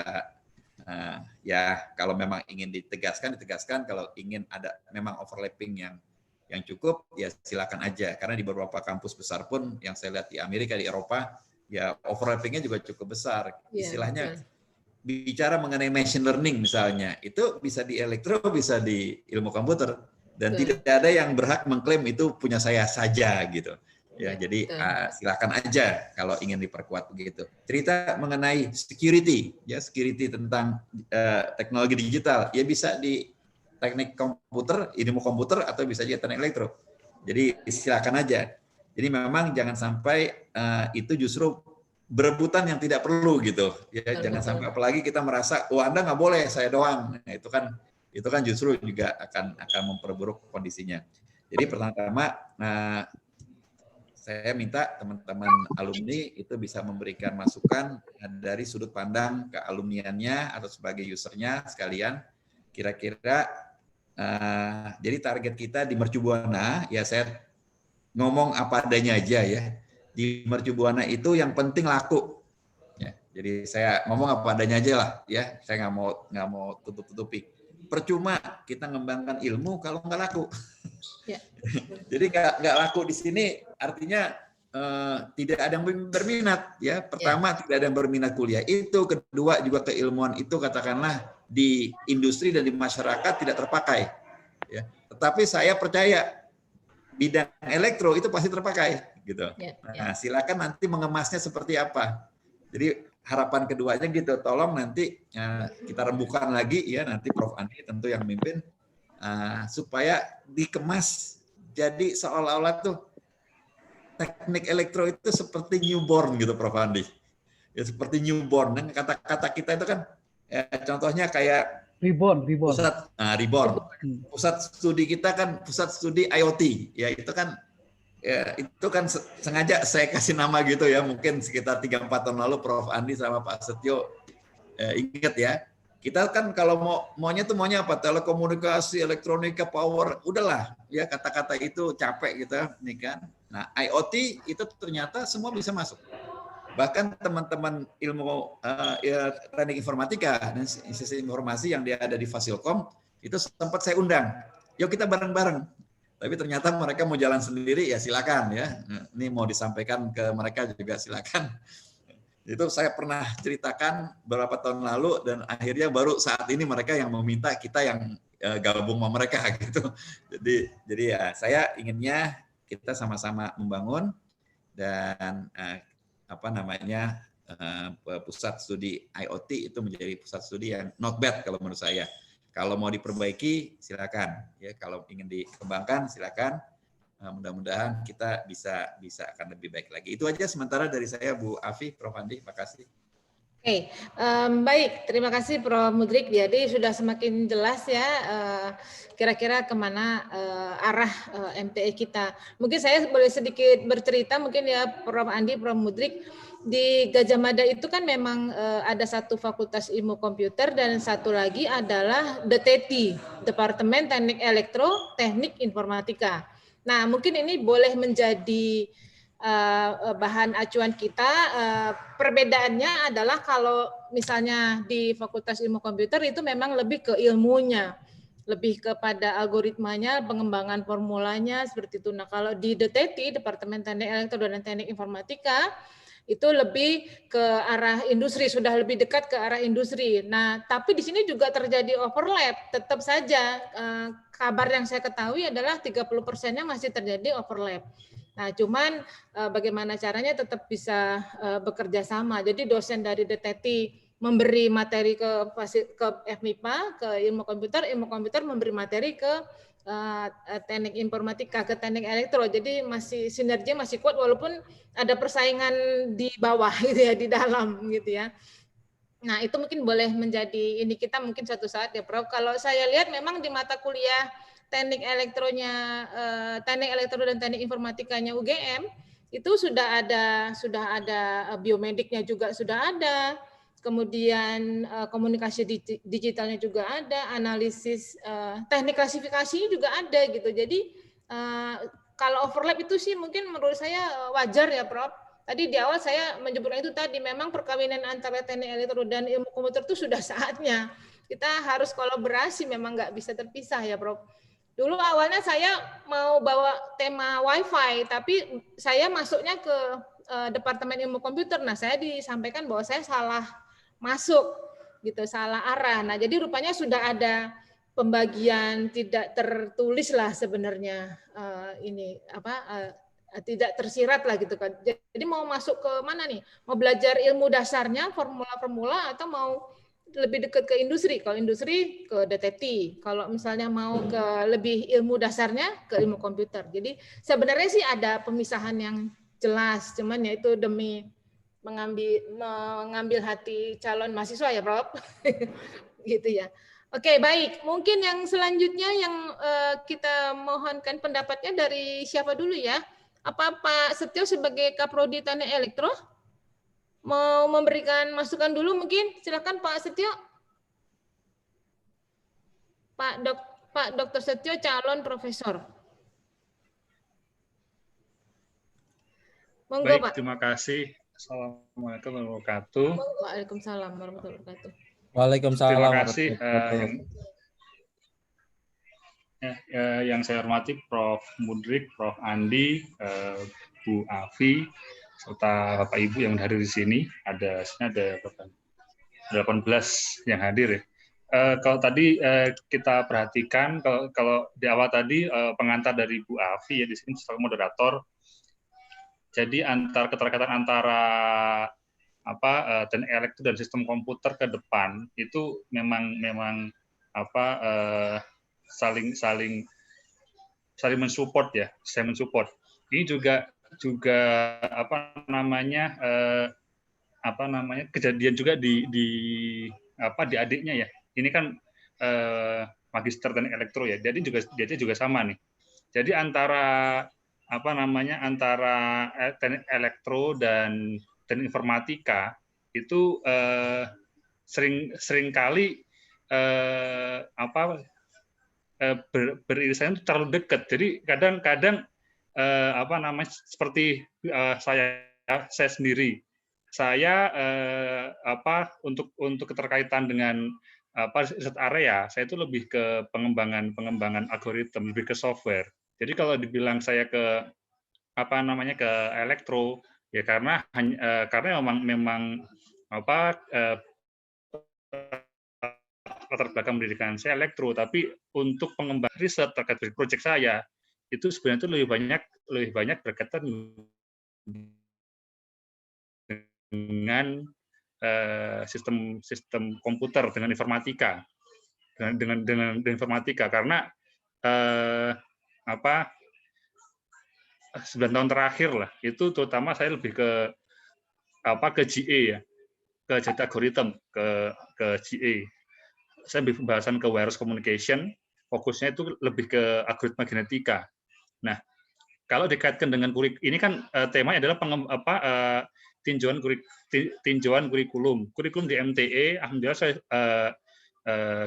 S4: ya kalau memang ingin ditegaskan, kalau ingin ada memang overlapping yang cukup ya silakan aja, karena di beberapa kampus besar pun yang saya lihat di Amerika, di Eropa ya overlappingnya juga cukup besar. Istilahnya bicara mengenai machine learning misalnya, itu bisa di elektro, bisa di ilmu komputer, dan tidak ada yang berhak mengklaim itu punya saya saja gitu. Ya, jadi silakan aja kalau ingin diperkuat begitu. Cerita mengenai security, ya security tentang teknologi digital, ya bisa di teknik komputer, ilmu komputer, atau bisa juga teknik elektro. Jadi silakan aja. Jadi memang jangan sampai itu justru berebutan yang tidak perlu gitu. Ya, jangan sampai apalagi kita merasa, oh Anda nggak boleh, saya doang. Nah, itu kan justru juga akan memperburuk kondisinya. Jadi pertama-tama saya minta teman-teman alumni itu bisa memberikan masukan dari sudut pandang kealumniannya atau sebagai usernya sekalian. Kira-kira jadi target kita di Mercu Buana, ya saya ngomong apa adanya aja ya. Di Mercu Buana itu yang penting laku. Ya, jadi saya ngomong apa adanya aja lah ya. Saya nggak mau tutup-tutupi. Percuma kita ngembangkan ilmu kalau nggak laku. Ya. Jadi nggak laku di sini artinya tidak ada yang berminat ya. Pertama tidak ada yang berminat kuliah itu, kedua juga keilmuan itu katakanlah di industri dan di masyarakat tidak terpakai. Ya. Tetapi saya percaya bidang elektro itu pasti terpakai gitu. Nah, silakan nanti mengemasnya seperti apa. Jadi harapan keduanya gitu, tolong nanti kita rembukan lagi ya, nanti Prof. Andi tentu yang memimpin supaya dikemas jadi seolah-olah tuh teknik elektro itu seperti newborn gitu Prof. Andi. Ya seperti newborn. Dan kata-kata kita itu kan contohnya kayak reborn. Reborn. Pusat studi kita kan pusat studi IoT. Ya itu kan sengaja saya kasih nama gitu ya. Mungkin sekitar 3-4 tahun lalu Prof. Andi sama Pak Setio ingat ya. Kita kan kalau maunya apa? Telekomunikasi, elektronika, power, udahlah ya kata-kata itu capek kita nih kan. Nah, IoT itu ternyata semua bisa masuk. Bahkan teman-teman ilmu teknik informatika dan sistem informasi yang dia ada di Fasilkom itu sempat saya undang. Yuk kita bareng-bareng. Tapi ternyata mereka mau jalan sendiri ya silakan ya. Ini mau disampaikan ke mereka juga silakan. Itu saya pernah ceritakan beberapa tahun lalu dan akhirnya baru saat ini mereka yang meminta kita yang gabung sama mereka gitu. Jadi ya saya inginnya kita sama-sama membangun dan pusat studi IoT itu menjadi pusat studi yang not bad kalau menurut saya. Kalau mau diperbaiki silakan ya, kalau ingin dikembangkan silakan. mudah-mudahan kita bisa akan lebih baik lagi. Itu aja sementara dari saya, Bu Afi, Prof. Andi, makasih.
S3: Oke, baik. Terima kasih Prof. Mudrik. Jadi sudah semakin jelas ya kira-kira kemana arah MTE kita. Mungkin saya boleh sedikit bercerita mungkin ya Prof. Andi, Prof. Mudrik. Di Gajah Mada itu kan memang ada satu fakultas ilmu komputer dan satu lagi adalah DTT, Departemen Teknik Elektro, Teknik Informatika. Nah, mungkin ini boleh menjadi bahan acuan kita. Perbedaannya adalah kalau misalnya di Fakultas Ilmu Komputer itu memang lebih ke ilmunya, lebih kepada algoritmanya, pengembangan formulanya seperti itu. Nah, kalau di DTT, Departemen Teknik Elektro dan Teknik Informatika, itu lebih ke arah industri, sudah lebih dekat ke arah industri. Nah, tapi di sini juga terjadi overlap. Tetap saja kabar yang saya ketahui adalah 30%-nya masih terjadi overlap. Nah, cuman bagaimana caranya tetap bisa bekerja sama. Jadi dosen dari DTT memberi materi ke FMIPA, ke ilmu komputer memberi materi ke teknik informatika, ke teknik elektro. Jadi masih sinergi masih kuat walaupun ada persaingan di bawah gitu ya, di dalam gitu ya. Nah, itu mungkin boleh menjadi ini kita mungkin suatu saat ya, Prof. Kalau saya lihat memang di mata kuliah teknik elektronya, teknik elektro dan teknik informatikanya UGM itu sudah ada biomediknya juga sudah ada, kemudian komunikasi digitalnya juga ada, analisis teknik klasifikasi juga ada gitu. Jadi kalau overlap itu sih mungkin menurut saya wajar ya, Prof. Tadi di awal saya menyebutkan itu tadi memang perkawinan antara teknik elektro dan ilmu komputer itu sudah saatnya. Kita harus kolaborasi, memang nggak bisa terpisah ya, Prof. Dulu awalnya saya mau bawa tema Wi-Fi, tapi saya masuknya ke Departemen Ilmu Komputer. Nah, saya disampaikan bahwa saya salah masuk, gitu, salah arah. Nah, jadi rupanya sudah ada pembagian tidak tertulis lah sebenarnya ini tidak tersirat lah gitu kan. Jadi mau masuk ke mana nih? Mau belajar ilmu dasarnya, formula-formula, atau mau lebih dekat ke industri? Kalau industri ke DTT, kalau misalnya mau ke lebih ilmu dasarnya ke ilmu komputer. Jadi sebenarnya sih ada pemisahan yang jelas, cuman ya itu demi mengambil hati calon mahasiswa ya, Prof. Gitu ya. Oke, baik. Mungkin yang selanjutnya yang kita mohonkan pendapatnya dari siapa dulu ya? Apa Pak Setio sebagai Kaprodi Teknik Elektro mau memberikan masukan dulu mungkin? Silakan Pak Setio. Pak Dr. Setio calon profesor. Monggo,
S7: Baik,
S3: Pak.
S7: terima kasih. Assalamualaikum warahmatullahi wabarakatuh.
S3: Waalaikumsalam warahmatullahi wabarakatuh.
S5: Waalaikumsalam.
S7: Terima kasih yang saya hormati Prof. Mudrik, Prof. Andi, Bu Afi, serta Bapak Ibu yang hadir di sini. Ada 18 yang hadir ya. Kalau tadi kita perhatikan, kalau di awal tadi pengantar dari Bu Afi ya di sini sebagai moderator. Jadi keterkaitan antara teknik elektro dan sistem komputer ke depan itu memang saling mensupport ya. Saya mensupport. Ini juga kejadian juga di adiknya ya. Ini kan magister teknik elektro ya. Jadi juga sama nih. Jadi antara teknik elektro dan informatika itu seringkali beririsan itu terlalu dekat. Jadi kadang-kadang seperti saya sendiri, saya untuk keterkaitan dengan riset area, saya itu lebih ke pengembangan algoritma, lebih ke software. Jadi kalau dibilang saya ke ke elektro ya karena memang latar belakang pendidikan saya elektro, tapi untuk pengembangan riset terkait dengan proyek saya itu sebenarnya itu lebih banyak berkaitan dengan sistem komputer, dengan informatika, dengan informatika karena 9 tahun terakhir lah, itu terutama saya lebih ke GA ya, ke data algorithm, ke GA. Saya ambil pembahasan ke wireless communication, fokusnya itu lebih ke algoritma genetika. Nah, kalau dikaitkan dengan ini kan temanya adalah tinjauan kurikulum. Kurikulum di MTE, alhamdulillah saya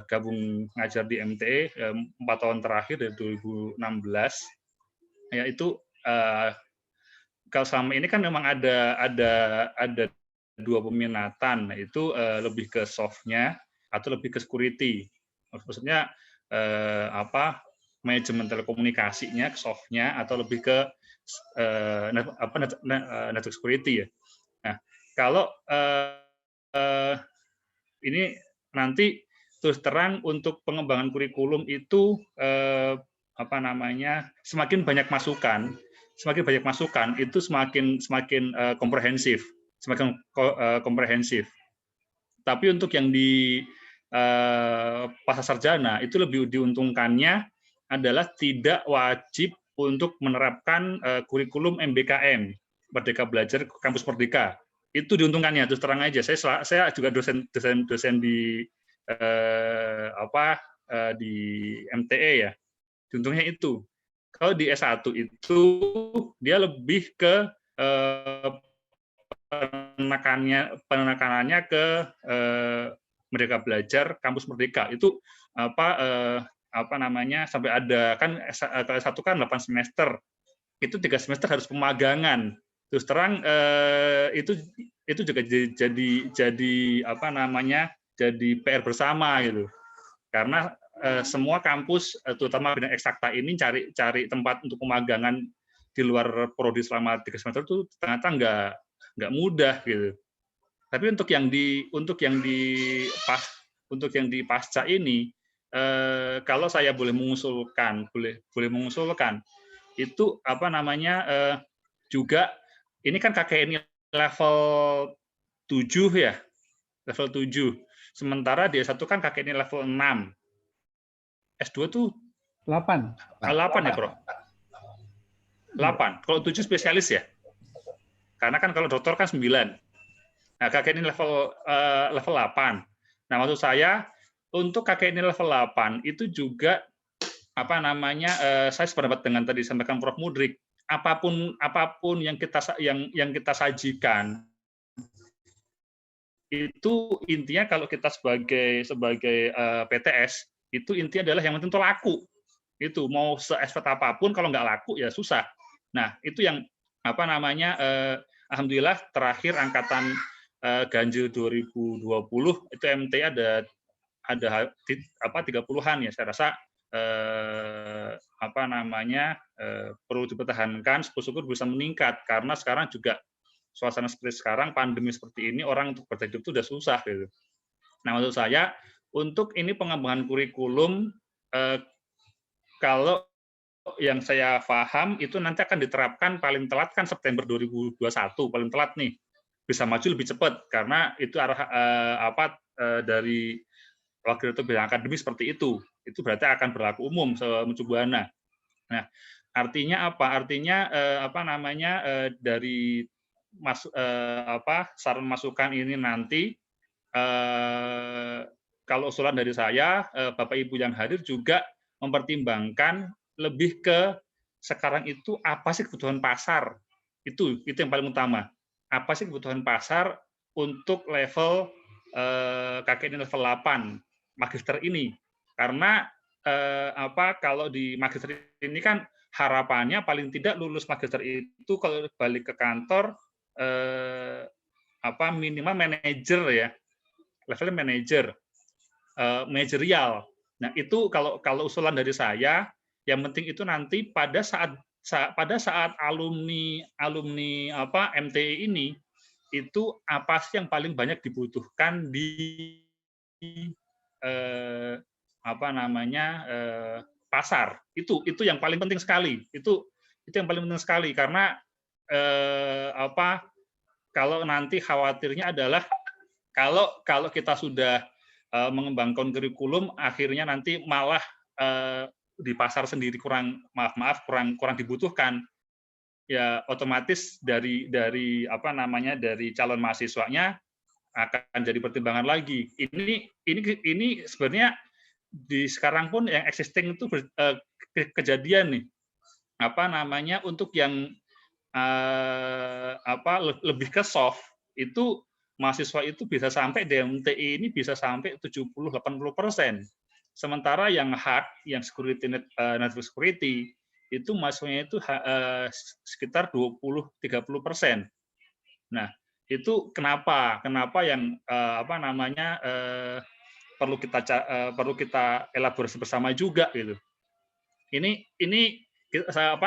S7: gabung ngajar di MTE 4 tahun terakhir dari 2016. Ya itu kalau selama ini kan memang ada 2 peminatan, itu lebih ke soft-nya atau lebih ke security. Maksudnya manajemen telekomunikasinya, soft-nya, atau lebih ke network security ya. Nah, kalau ini nanti terus terang untuk pengembangan kurikulum itu semakin banyak masukan itu semakin komprehensif, Tapi untuk yang di pasca sarjana itu lebih diuntungkannya adalah tidak wajib untuk menerapkan kurikulum MBKM, Merdeka Belajar Kampus Merdeka. Itu diuntungkannya, terus terang aja. Saya juga dosen di di MTE ya. Diuntungnya itu. Kalau di S1 itu dia lebih ke penekanannya ke Merdeka Belajar Kampus Merdeka. Itu sampai ada kan S1 kan 8 semester. Itu 3 semester harus pemagangan. Terus terang itu juga jadi PR bersama gitu. Karena semua kampus terutama bidang eksakta ini cari tempat untuk pemagangan di luar prodi selama 3 semester itu ternyata nggak mudah gitu. Tapi untuk yang di pasca ini, kalau saya boleh mengusulkan itu juga ini kan KKN level 7 ya, level 7. Sementara di S1 kan KKN level 6. S2 tuh
S2: 8.
S7: 8 ya, Bro? 8. Kalau 7 spesialis ya? Karena kan kalau doktor kan 9. Nah, KKN level 8. Nah, maksud saya untuk KKN level 8 itu juga saya sependapat dengan tadi disampaikan Prof. Mudrik, apapun yang kita sajikan itu intinya kalau kita sebagai PTS itu intinya adalah yang penting itu laku. Itu mau se-expert apapun kalau nggak laku ya susah. Nah, itu yang alhamdulillah terakhir angkatan ganjil 2020 itu MT ada 30-an ya, saya rasa perlu dipertahankan, syukur bisa meningkat karena sekarang juga suasana seperti sekarang, pandemi seperti ini, orang untuk berhidup itu udah susah gitu. Nah, maksud saya untuk ini pengembangan kurikulum kalau yang saya paham itu nanti akan diterapkan paling telat kan September 2021 paling telat nih, bisa maju lebih cepat karena itu dari wakil rektor bidang akademik seperti itu berarti akan berlaku umum semucubana. Nah, artinya apa? Artinya dari saran masukan ini nanti kalau usulan dari saya, Bapak Ibu yang hadir juga mempertimbangkan lebih ke sekarang itu apa sih kebutuhan pasar, itu yang paling utama. Apa sih kebutuhan pasar untuk level KKN level 8 magister ini? Karena kalau di magister ini kan harapannya paling tidak lulus magister itu kalau balik ke kantor minimal manajer ya, levelnya manajer, manajerial. Nah, itu kalau usulan dari saya, yang penting itu nanti pada saat alumni MTE ini itu apa sih yang paling banyak dibutuhkan di pasar. Itu yang paling penting sekali. Itu yang paling penting sekali karena kalau nanti khawatirnya adalah kalau kita sudah mengembangkan kurikulum akhirnya nanti malah di pasar sendiri kurang dibutuhkan. ya otomatis dari apa namanya dari calon mahasiswanya akan jadi pertimbangan lagi. Ini sebenarnya di sekarang pun yang existing itu kejadian nih, apa namanya, untuk yang lebih ke soft itu mahasiswa itu bisa sampai DMTI ini bisa sampai 70-80%. Sementara yang hard, yang security network security itu mahasiswanya itu sekitar 20-30%. Nah, itu kenapa yang perlu kita elaborasi bersama juga gitu. Ini saya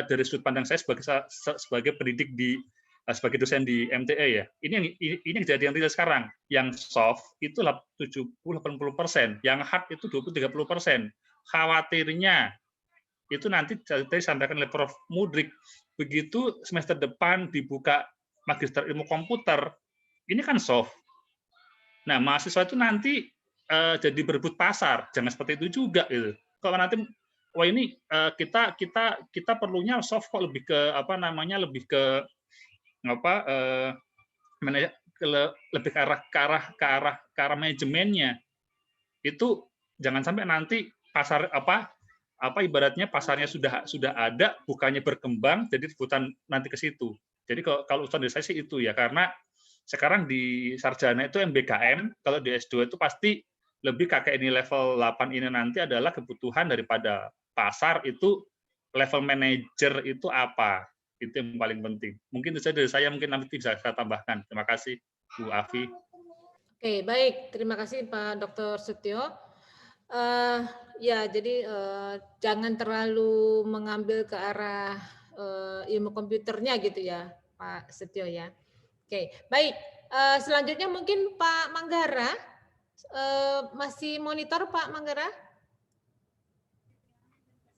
S7: dari sudut pandang saya sebagai pendidik sebagai dosen di MTA ya. Ini kejadian real sekarang. Yang soft itu 70-80%, yang hard itu 20-30%. Khawatirnya itu nanti tadi disampaikan oleh Prof. Mudrik, begitu semester depan dibuka magister ilmu komputer, ini kan soft. Nah, mahasiswa itu nanti jadi berebut pasar, jangan seperti itu juga gitu. Kalau nanti wah ini kita perlunya soft kok, lebih ke lebih ke lebih ke arah manajemennya. Itu jangan sampai nanti pasar ibaratnya pasarnya sudah ada, bukannya berkembang, jadi rebutan nanti ke situ. Jadi kalau urusan dari saya sih itu ya, karena sekarang di sarjana itu MBKM, kalau di S2 itu pasti lebih kakek ini level 8 ini nanti adalah kebutuhan daripada pasar itu level manager itu apa. Itu yang paling penting. Mungkin itu saja dari saya, mungkin nanti bisa saya tambahkan. Terima kasih, Bu Afi.
S3: Oke, baik. Terima kasih Pak Dr. Setio. Ya, jadi jangan terlalu mengambil ke arah ilmu komputernya gitu ya, Pak Setio ya. Oke, baik. Selanjutnya mungkin Pak Manggara, masih monitor Pak Manggara?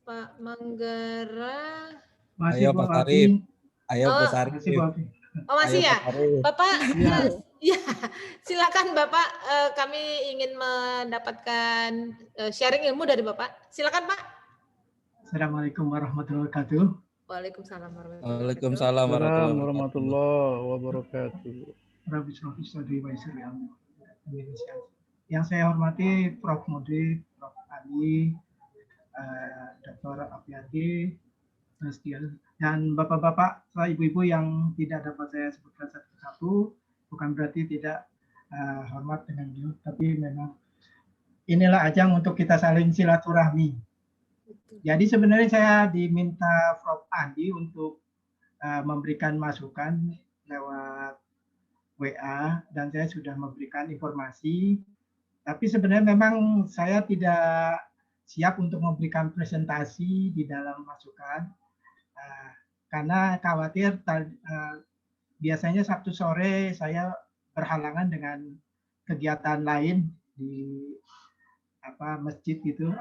S3: Pak Manggara.
S5: Masih, ayo Pak Sarif. Ayo Pak Sarif.
S3: Oh masih ya, Bapak. Ya, silakan Bapak. Kami ingin mendapatkan sharing ilmu dari Bapak. Silakan Pak.
S1: Assalamualaikum warahmatullahi wabarakatuh.
S3: Waalaikumsalam
S5: Waalaikumsalam
S2: warahmatullahi wabarakatuh.
S1: Yang saya hormati Prof. Mudrik, Prof. Ali, Dr. Afiati, dan bapak-bapak, ibu-ibu yang tidak dapat saya sebutkan satu-satu, bukan berarti tidak hormat dengan beliau, tapi memang inilah ajang untuk kita saling silaturahmi. Jadi sebenarnya saya diminta Prof. Andi untuk memberikan masukan lewat WA, dan saya sudah memberikan informasi, tapi sebenarnya memang saya tidak siap untuk memberikan presentasi di dalam masukan, karena khawatir biasanya Sabtu sore saya berhalangan dengan kegiatan lain di masjid gitu.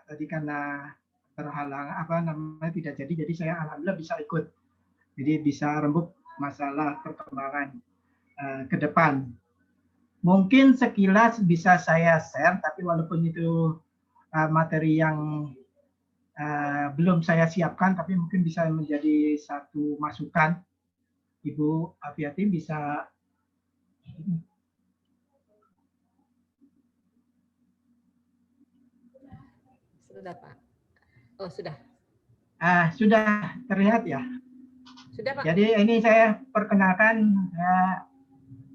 S1: Tadi karena terhalang tidak jadi saya alhamdulillah bisa ikut. Jadi bisa rembuk masalah perkembangan ke depan. Mungkin sekilas bisa saya share, tapi walaupun itu materi yang belum saya siapkan, tapi mungkin bisa menjadi satu masukan. Ibu Afiati bisa.
S3: Sudah Pak. Oh sudah.
S1: Sudah terlihat ya.
S3: Sudah Pak.
S1: Jadi ini saya perkenalkan,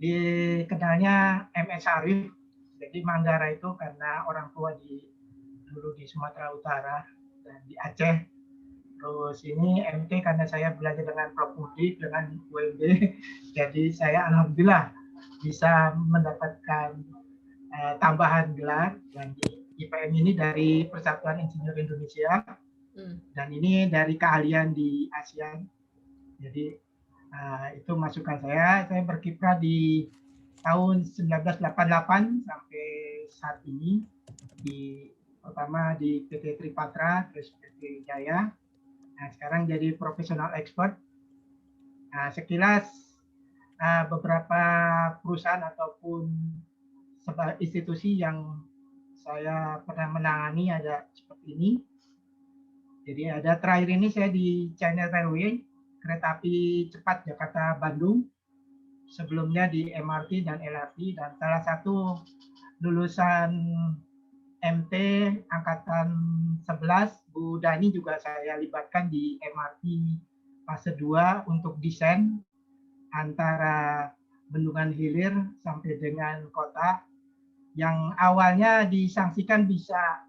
S1: dikenalnya MS Arif. Jadi Manggara itu karena orang tua dulu di Sumatera Utara dan di Aceh. Terus ini MT karena saya belajar dengan Prof. Mudrik dengan UMB. Jadi saya alhamdulillah bisa mendapatkan tambahan gelar, dan IPM ini dari Persatuan Insinyur Indonesia, dan ini dari keahlian di ASEAN. Jadi itu masukan saya. Saya berkiprah di tahun 1988 sampai saat ini, pertama di PT Tripatra, terus PT Jaya. Nah, sekarang jadi profesional expert. Nah, sekilas beberapa perusahaan ataupun institusi yang saya pernah menangani ada seperti ini. Jadi ada terakhir ini saya di China Railway, kereta api cepat Jakarta-Bandung, sebelumnya di MRT dan LRT, dan salah satu lulusan MT Angkatan 11, Bu Dani juga saya libatkan di MRT fase 2 untuk desain antara Bendungan Hilir sampai dengan kota, yang awalnya disangsikan bisa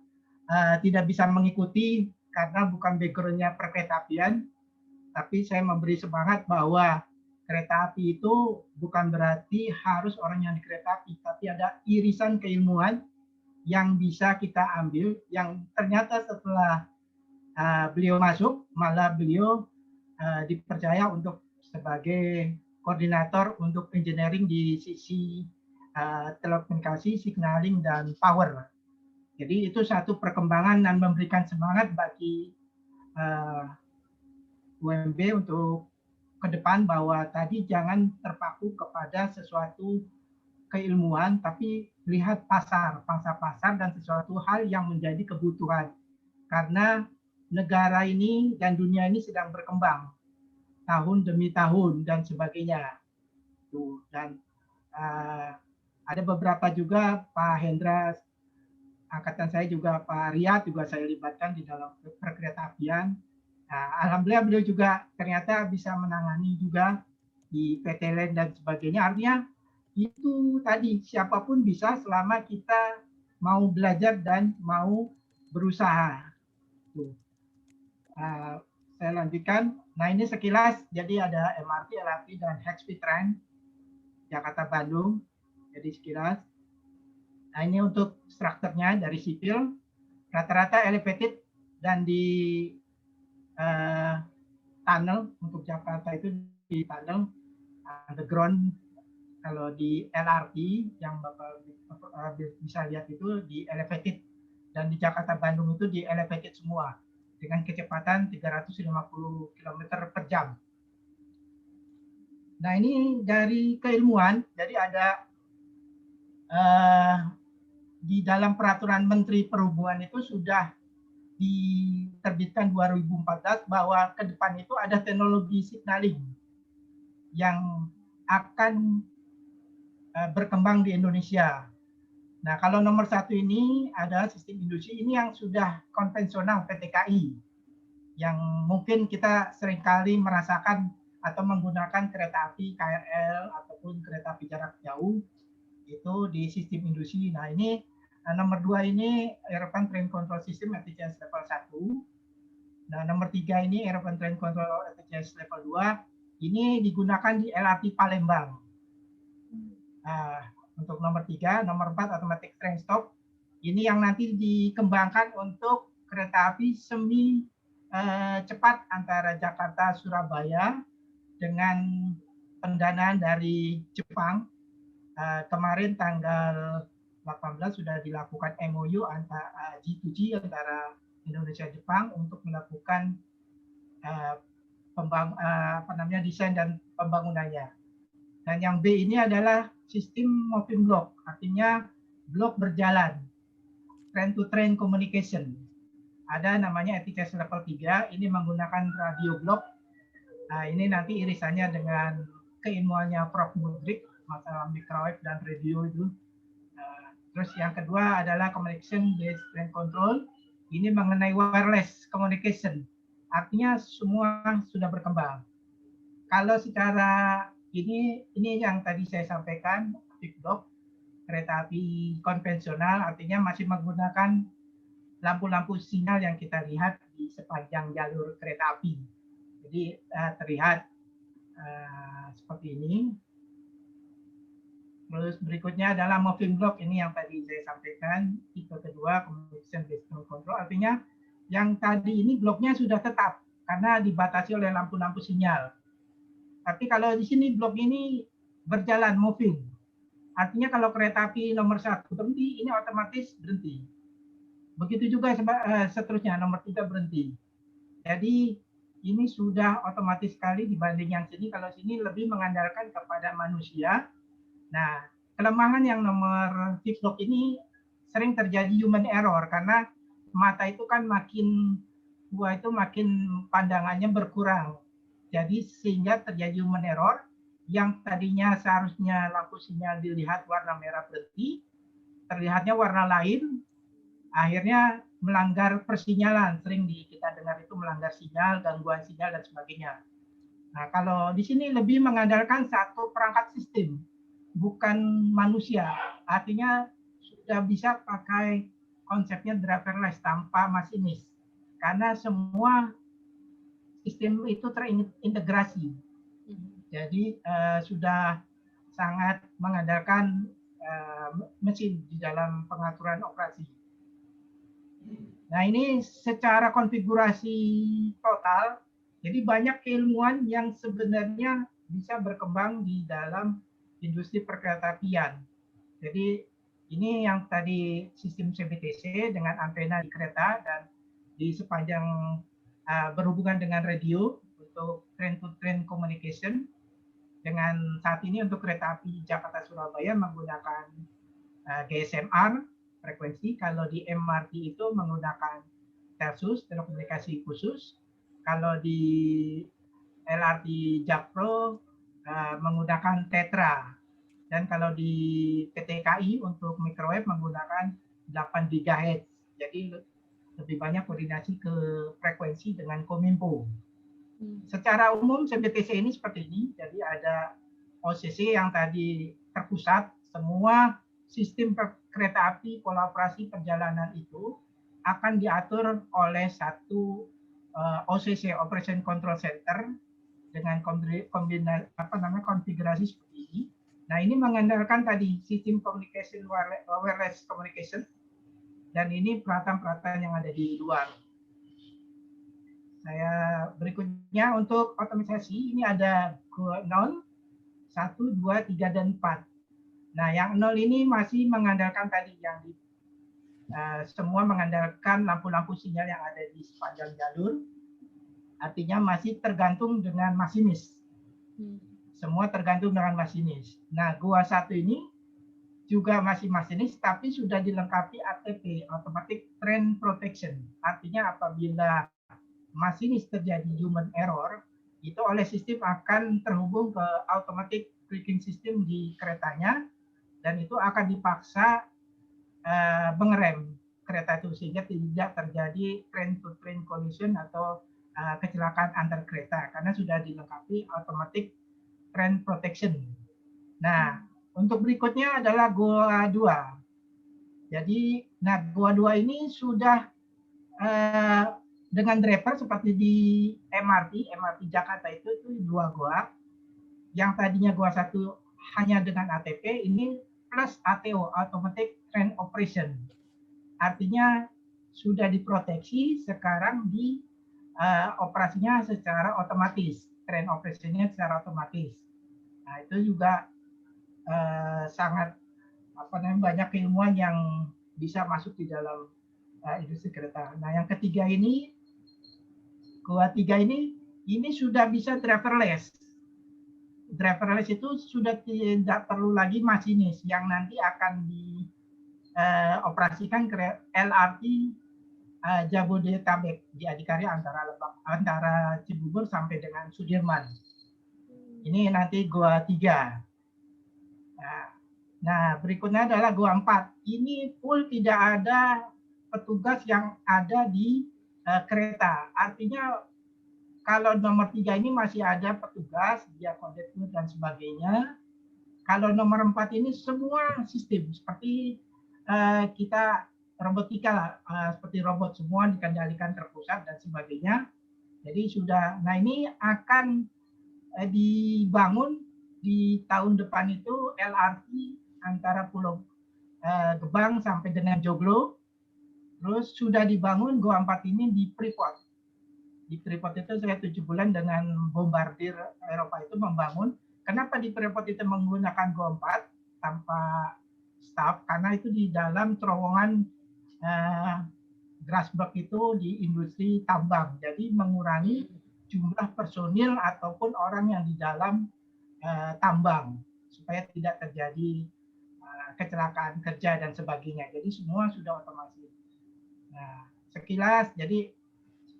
S1: tidak bisa mengikuti karena bukan background-nya perkeretaapian, tapi saya memberi semangat bahwa kereta api itu bukan berarti harus orang yang di kereta api, tapi ada irisan keilmuan yang bisa kita ambil, yang ternyata setelah beliau masuk, malah beliau dipercaya untuk sebagai koordinator untuk engineering di sisi telekomunikasi, signaling, dan power. Jadi itu satu perkembangan dan memberikan semangat bagi UMB untuk ke depan, bahwa tadi jangan terpaku kepada sesuatu keilmuan, tapi lihat pasar, pangsa pasar, dan sesuatu hal yang menjadi kebutuhan. Karena negara ini dan dunia ini sedang berkembang tahun demi tahun dan sebagainya. Dan ada beberapa juga Pak Hendra, angkatan saya juga Pak Riyad juga saya libatkan di dalam perkeretaapian. Alhamdulillah beliau juga ternyata bisa menangani juga di PT LAN dan sebagainya. Artinya itu tadi siapapun bisa selama kita mau belajar dan mau berusaha. Saya lanjutkan. Nah ini sekilas, jadi ada MRT, LRT, dan high speed train Jakarta-Bandung. Jadi sekilas. Nah ini untuk strukturnya dari sipil, rata-rata elevated, dan di tunnel untuk Jakarta itu di tunnel, underground. Kalau di LRT yang Bapak bisa lihat itu di elevated, dan di Jakarta-Bandung itu di elevated semua dengan kecepatan 350 km per jam. Nah ini dari keilmuan, jadi ada di dalam peraturan Menteri Perhubungan itu sudah diterbitkan 2014 bahwa ke depan itu ada teknologi signaling yang akan berkembang di Indonesia. Nah kalau nomor satu ini adalah sistem industri, ini yang sudah konvensional PTKI, yang mungkin kita seringkali merasakan atau menggunakan kereta api KRL ataupun kereta api jarak jauh itu di sistem industri. Nah ini nomor 2 ini Aeroplane Train Control System ATCS level 1. Nah nomor 3 ini Aeroplane Train Control ATCS level 2. Ini digunakan di LRT Palembang. Untuk nomor 3, nomor 4 Automatic Train Stop. Ini yang nanti dikembangkan untuk kereta api semi cepat antara Jakarta Surabaya dengan pendanaan dari Jepang. Kemarin tanggal 18 sudah dilakukan MOU antara G2G antara Indonesia dan Jepang untuk melakukan desain dan pembangunannya. Dan yang B ini adalah sistem moving block, artinya blok berjalan, train to train communication. Ada namanya ATCS level 3, ini menggunakan radio block. Nah, ini nanti irisannya dengan keilmuannya Prof. Mudrik, masalah microwave dan radio itu. Terus yang kedua adalah communication based train control. Ini mengenai wireless communication. Artinya semua sudah berkembang. Kalau secara ini yang tadi saya sampaikan, active block, kereta api konvensional, artinya masih menggunakan lampu-lampu sinyal yang kita lihat di sepanjang jalur kereta api. Jadi terlihat seperti ini. Terus berikutnya adalah moving block, ini yang tadi saya sampaikan, tipe kedua communication based control, artinya yang tadi ini bloknya sudah tetap karena dibatasi oleh lampu-lampu sinyal. Tapi kalau di sini blok ini berjalan moving, artinya kalau kereta api nomor 1 berhenti, ini otomatis berhenti. Begitu juga seterusnya nomor 3 berhenti. Jadi ini sudah otomatis sekali dibanding yang sini. Kalau sini lebih mengandalkan kepada manusia. Nah, kelemahan yang nomor fixed block ini sering terjadi human error karena mata itu kan makin gua itu makin pandangannya berkurang. Jadi sehingga terjadi human error yang tadinya seharusnya lampu sinyal dilihat warna merah berhenti, terlihatnya warna lain, akhirnya melanggar persinyalan. Sering kita dengar itu melanggar sinyal, gangguan sinyal dan sebagainya. Nah, kalau di sini lebih mengandalkan satu perangkat sistem, bukan manusia. Artinya sudah bisa pakai konsepnya driverless tanpa masinis. Karena semua sistem itu terintegrasi. Jadi sudah sangat mengandalkan mesin di dalam pengaturan operasi. Nah, ini secara konfigurasi total, jadi banyak keilmuan yang sebenarnya bisa berkembang di dalam industri perkeretaapian. Jadi ini yang tadi sistem CBTC dengan antena di kereta dan di sepanjang berhubungan dengan radio untuk train-to-train communication. Dengan saat ini untuk kereta api Jakarta Surabaya menggunakan GSM-R frekuensi. Kalau di MRT itu menggunakan Telsus, telekomunikasi khusus. Kalau di LRT Jakpro menggunakan Tetra. Dan kalau di PT KAI untuk microwave menggunakan 8 GHz. Jadi lebih banyak koordinasi ke frekuensi dengan Kominfo. Secara umum CBTC ini seperti ini. Jadi ada OCC yang tadi terpusat, semua sistem kereta api pola operasi perjalanan itu akan diatur oleh satu OCC Operation Control Center dengan konfigurasi seperti ini. Nah, ini mengandalkan tadi sistem communication wireless communication dan ini peralatan-peralatan yang ada di luar. Saya berikutnya untuk otomatisasi ini ada 0, 1, 2, 3 dan 4. Nah, yang 0 ini masih mengandalkan tadi yang semua mengandalkan lampu-lampu sinyal yang ada di sepanjang jalur. Artinya masih tergantung dengan masinis. Semua tergantung dengan masinis. Nah, gua 1 ini juga masih masinis tapi sudah dilengkapi ATP, Automatic Train Protection. Artinya apabila masinis terjadi human error, itu oleh sistem akan terhubung ke automatic braking system di keretanya dan itu akan dipaksa mengerem kereta itu sehingga tidak terjadi train-to-train collision atau kecelakaan antar kereta karena sudah dilengkapi automatic train protection. Nah, untuk berikutnya adalah GOA 2. Jadi, nah GOA 2 ini sudah dengan driver seperti di MRT Jakarta itu 2 GOA. Yang tadinya GOA 1 hanya dengan ATP, ini plus ATO, Automatic Train Operation. Artinya sudah diproteksi, sekarang di operasinya secara otomatis, train operasinya secara otomatis. Nah, itu juga sangat banyak keilmuan yang bisa masuk di dalam industri kereta. Nah, yang ketiga ini GOA 3 ini sudah bisa driverless. Driverless itu sudah tidak perlu lagi masinis yang nanti akan dioperasikan ke LRT Jabodetabek di Adikarya antara Cibubur sampai dengan Sudirman. Ini nanti GOA 3. Nah, berikutnya adalah GOA 4. Ini full tidak ada petugas yang ada di kereta. Artinya kalau nomor 3 ini masih ada petugas, dia kondektur dan sebagainya. Kalau nomor 4 ini semua sistem seperti kita robotika lah, seperti robot semua dikendalikan terpusat dan sebagainya. Jadi sudah, nah ini akan dibangun di tahun depan itu LRT antara Pulau Gebang sampai dengan Joglo. Terus sudah dibangun GOA 4 ini di Freeport. Di Freeport itu saya 7 bulan dengan bombardir Eropa itu membangun. Kenapa di Freeport itu menggunakan GOA 4 tanpa staff? Karena itu di dalam terowongan Grasberg itu di industri tambang. Jadi mengurangi jumlah personil ataupun orang yang di dalam tambang supaya tidak terjadi kecelakaan kerja dan sebagainya. Jadi semua sudah otomatis. Nah, sekilas jadi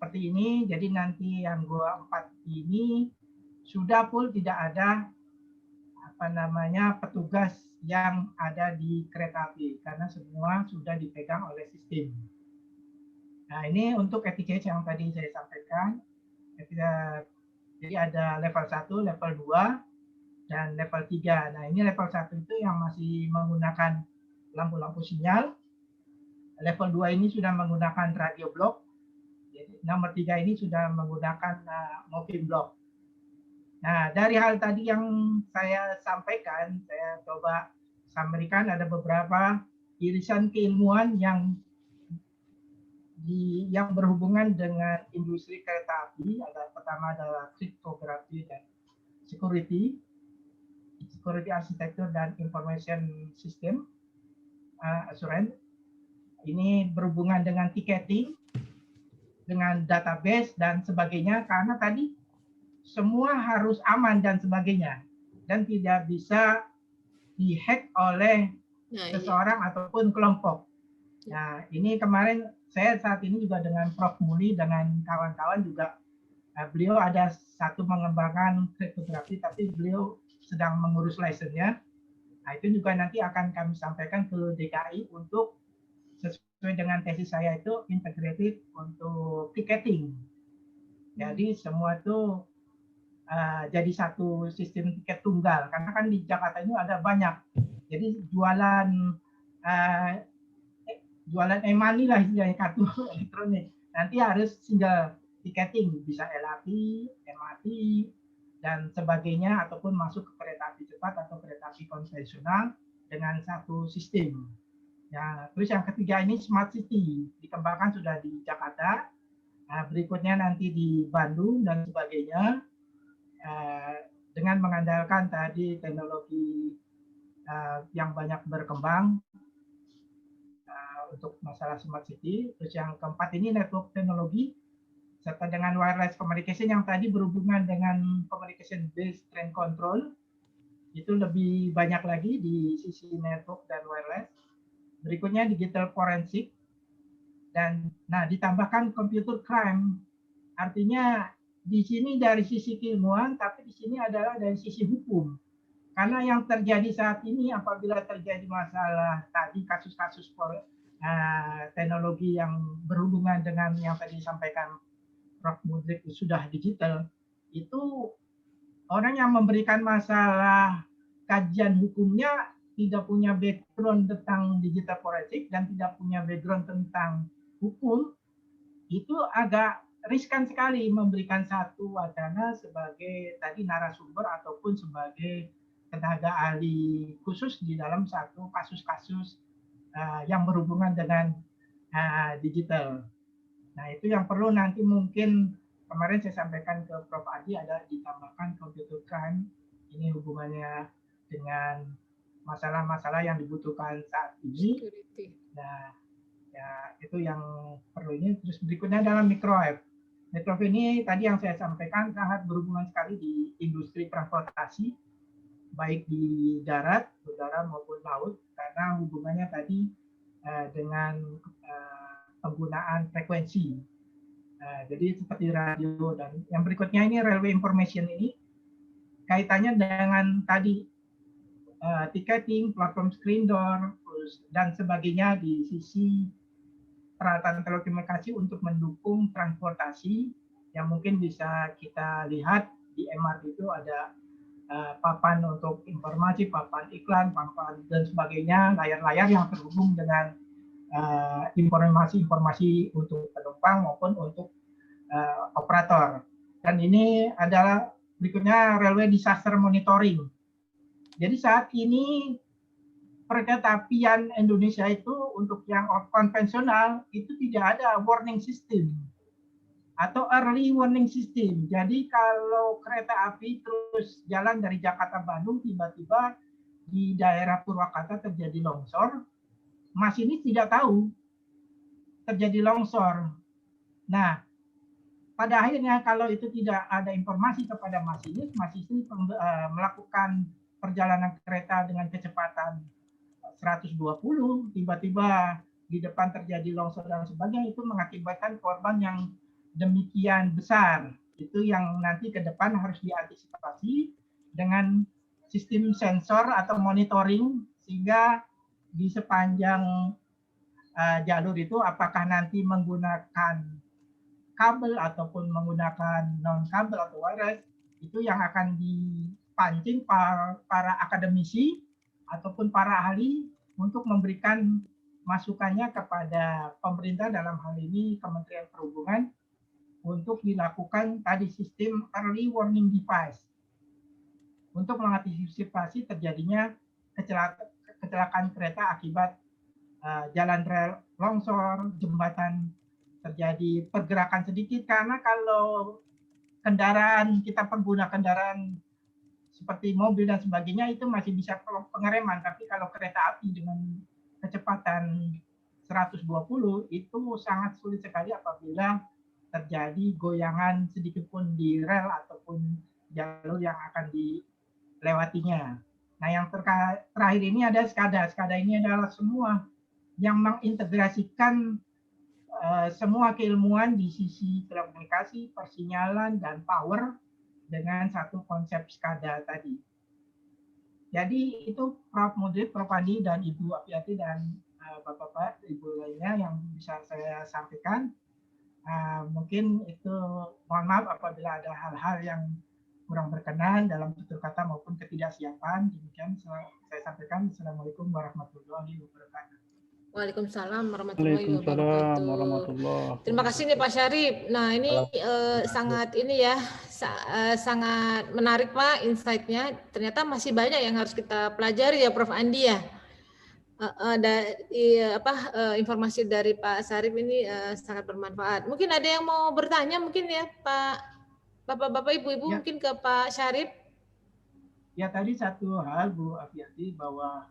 S1: seperti ini. Jadi nanti yang gua 4 ini sudah full, tidak ada petugas yang ada di kereta api karena semua sudah dipegang oleh sistem. Nah, ini untuk FTTH yang tadi saya sampaikan. Jadi ada level 1, level 2, dan level 3. Nah, ini level 1 itu yang masih menggunakan lampu-lampu sinyal. Level 2 ini sudah menggunakan radio blok. Jadi, nomor 3 ini sudah menggunakan moving block. Nah, dari hal tadi yang saya sampaikan, saya coba sampaikan ada beberapa irisan keilmuan yang berhubungan dengan industri kereta api. Pertama adalah kriptografi dan security architecture dan information system assurance. Ini berhubungan dengan ticketing, dengan database dan sebagainya, karena tadi semua harus aman dan sebagainya dan tidak bisa dihack oleh seseorang ataupun kelompok. Nah, ini kemarin saya saat ini juga dengan Prof. Muli dengan kawan-kawan juga, beliau ada satu mengembangkan kriptografi, tapi beliau sedang mengurus lisensinya. Nah, itu juga nanti akan kami sampaikan ke DKI untuk sesuai dengan tesis saya itu integrated untuk ticketing. Jadi semua itu jadi satu sistem tiket tunggal, karena kan di Jakarta ini ada banyak. Jadi jualan e-money lah istilahnya, kartu elektronik. Nanti harus single ticketing, bisa LRT, MRT, dan sebagainya, ataupun masuk ke kereta api cepat atau kereta api konvensional dengan satu sistem. Ya, terus yang ketiga ini Smart City, dikembangkan sudah di Jakarta, berikutnya nanti di Bandung dan sebagainya, dengan mengandalkan tadi teknologi yang banyak berkembang untuk masalah Smart City. Terus yang keempat ini network teknologi, serta dengan wireless communication yang tadi berhubungan dengan communication based train control, itu lebih banyak lagi di sisi network dan wireless. Berikutnya digital forensik, dan ditambahkan computer crime, artinya di sini dari sisi keilmuan, tapi di sini adalah dari sisi hukum. Karena yang terjadi saat ini apabila terjadi masalah tadi kasus-kasus teknologi yang berhubungan dengan yang tadi disampaikan Prof. Mudrik sudah digital, itu orang yang memberikan masalah kajian hukumnya tidak punya background tentang digital forensik dan tidak punya background tentang hukum, itu agak riskan sekali memberikan satu wacana sebagai tadi narasumber ataupun sebagai tenaga ahli khusus di dalam satu kasus-kasus yang berhubungan dengan digital. Nah, itu yang perlu nanti mungkin kemarin saya sampaikan ke Prof. Adi, ada ditambahkan computer crime. Ini hubungannya dengan masalah-masalah yang dibutuhkan saat ini. Nah, ya itu yang perlu ini. Terus berikutnya adalah microwave. Microwave ini tadi yang saya sampaikan sangat berhubungan sekali di industri transportasi, baik di darat, udara maupun laut, karena hubungannya tadi dengan penggunaan frekuensi. Jadi seperti radio, dan yang berikutnya ini railway information ini kaitannya dengan tadi ticketing, platform screen door, dan sebagainya di sisi peralatan telekomunikasi untuk mendukung transportasi yang mungkin bisa kita lihat di MRT itu ada papan untuk informasi, papan iklan, papan dan sebagainya, layar-layar yang terhubung dengan informasi-informasi untuk penumpang maupun untuk operator. Dan ini adalah berikutnya railway disaster monitoring. Jadi saat ini perkeretapian Indonesia itu untuk yang konvensional itu tidak ada warning system atau early warning system. Jadi kalau kereta api terus jalan dari Jakarta Bandung, tiba-tiba di daerah Purwakarta terjadi longsor, masinis tidak tahu terjadi longsor. Nah, pada akhirnya kalau itu tidak ada informasi kepada masinis melakukan perjalanan kereta dengan kecepatan 120, tiba-tiba di depan terjadi longsor dan sebagainya, itu mengakibatkan korban yang demikian besar. Itu yang nanti ke depan harus diantisipasi dengan sistem sensor atau monitoring, sehingga di sepanjang jalur itu apakah nanti menggunakan kabel ataupun menggunakan non kabel atau wireless, itu yang akan dipancing para akademisi ataupun para ahli untuk memberikan masukannya kepada pemerintah, dalam hal ini Kementerian Perhubungan, untuk dilakukan tadi sistem early warning device untuk mengantisipasi terjadinya kecelakaan kereta akibat jalan rel longsor, jembatan terjadi pergerakan sedikit. Karena kalau kita pengguna kendaraan seperti mobil dan sebagainya itu masih bisa pengereman, tapi kalau kereta api dengan kecepatan 120 itu sangat sulit sekali apabila terjadi goyangan sedikit pun di rel ataupun jalur yang akan dilewatinya. Nah, yang terakhir ini ada SCADA. SCADA ini adalah semua yang mengintegrasikan semua keilmuan di sisi telekomunikasi, persinyalan, dan power dengan satu konsep SCADA tadi. Jadi itu Prof. Mudrik, Prof. Andi, dan Ibu Afiati, dan Bapak-Bapak, Ibu lainnya yang bisa saya sampaikan. Mungkin itu, mohon maaf apabila ada hal-hal yang kurang berkenan dalam tutur kata maupun ketidaksiapan. Demikian saya sampaikan. Assalamualaikum warahmatullahi wabarakatuh.
S3: Waalaikumsalam warahmatullahi wabarakatuh. Terima kasih nih Pak Syarif. Nah ini sangat sangat menarik Pak insight-nya. Ternyata masih banyak yang harus kita pelajari ya Prof. Andi ya. Informasi dari Pak Syarif ini sangat bermanfaat. Mungkin ada yang mau bertanya mungkin ya Pak, Bapak-bapak, Ibu-ibu, mungkin ke Pak Syarif.
S1: Ya, tadi satu hal Bu Afiati, bahwa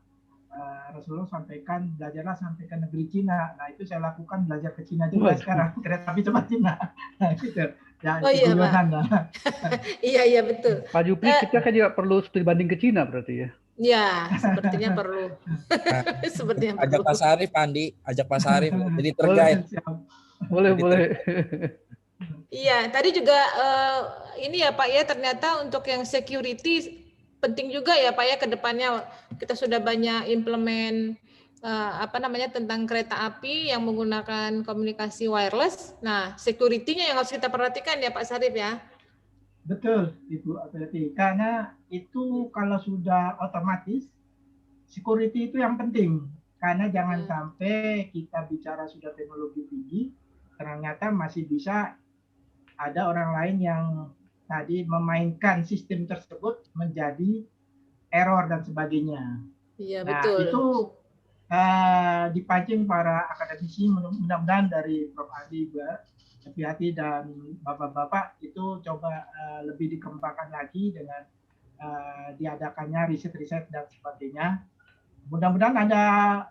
S1: Rasulullah sampaikan belajarlah sampai ke negeri Cina. Nah itu saya lakukan, belajar ke Cina juga sekarang, kereta api cepat Cina. Nah, gitu. Ya,
S3: iya Pak. Iya betul.
S2: Pak Jupri, kita kan juga perlu studi banding ke Cina berarti ya?
S3: Ya, sepertinya perlu. Sepertinya
S5: ajak Pak Syarif, Andi, ajak Pak Syarif jadi terguide.
S2: Boleh.
S3: Iya, tadi juga ini ya Pak ya, ternyata untuk yang security penting juga ya Pak ya, ke depannya kita sudah banyak implement tentang kereta api yang menggunakan komunikasi wireless. Nah, security-nya yang harus kita perhatikan ya Pak Syarif ya.
S1: Betul Ibu Afiati, karena itu kalau sudah otomatis security itu yang penting, karena jangan sampai kita bicara sudah teknologi tinggi ternyata masih bisa ada orang lain yang tadi memainkan sistem tersebut menjadi error dan sebagainya.
S3: Iya,
S1: nah,
S3: betul.
S1: Itu dipancing para akademisi, mudah-mudahan dari Prof. Andi, hati-hati, dan Bapak-Bapak itu coba lebih dikembangkan lagi dengan diadakannya riset-riset dan sebagainya. Mudah-mudahan ada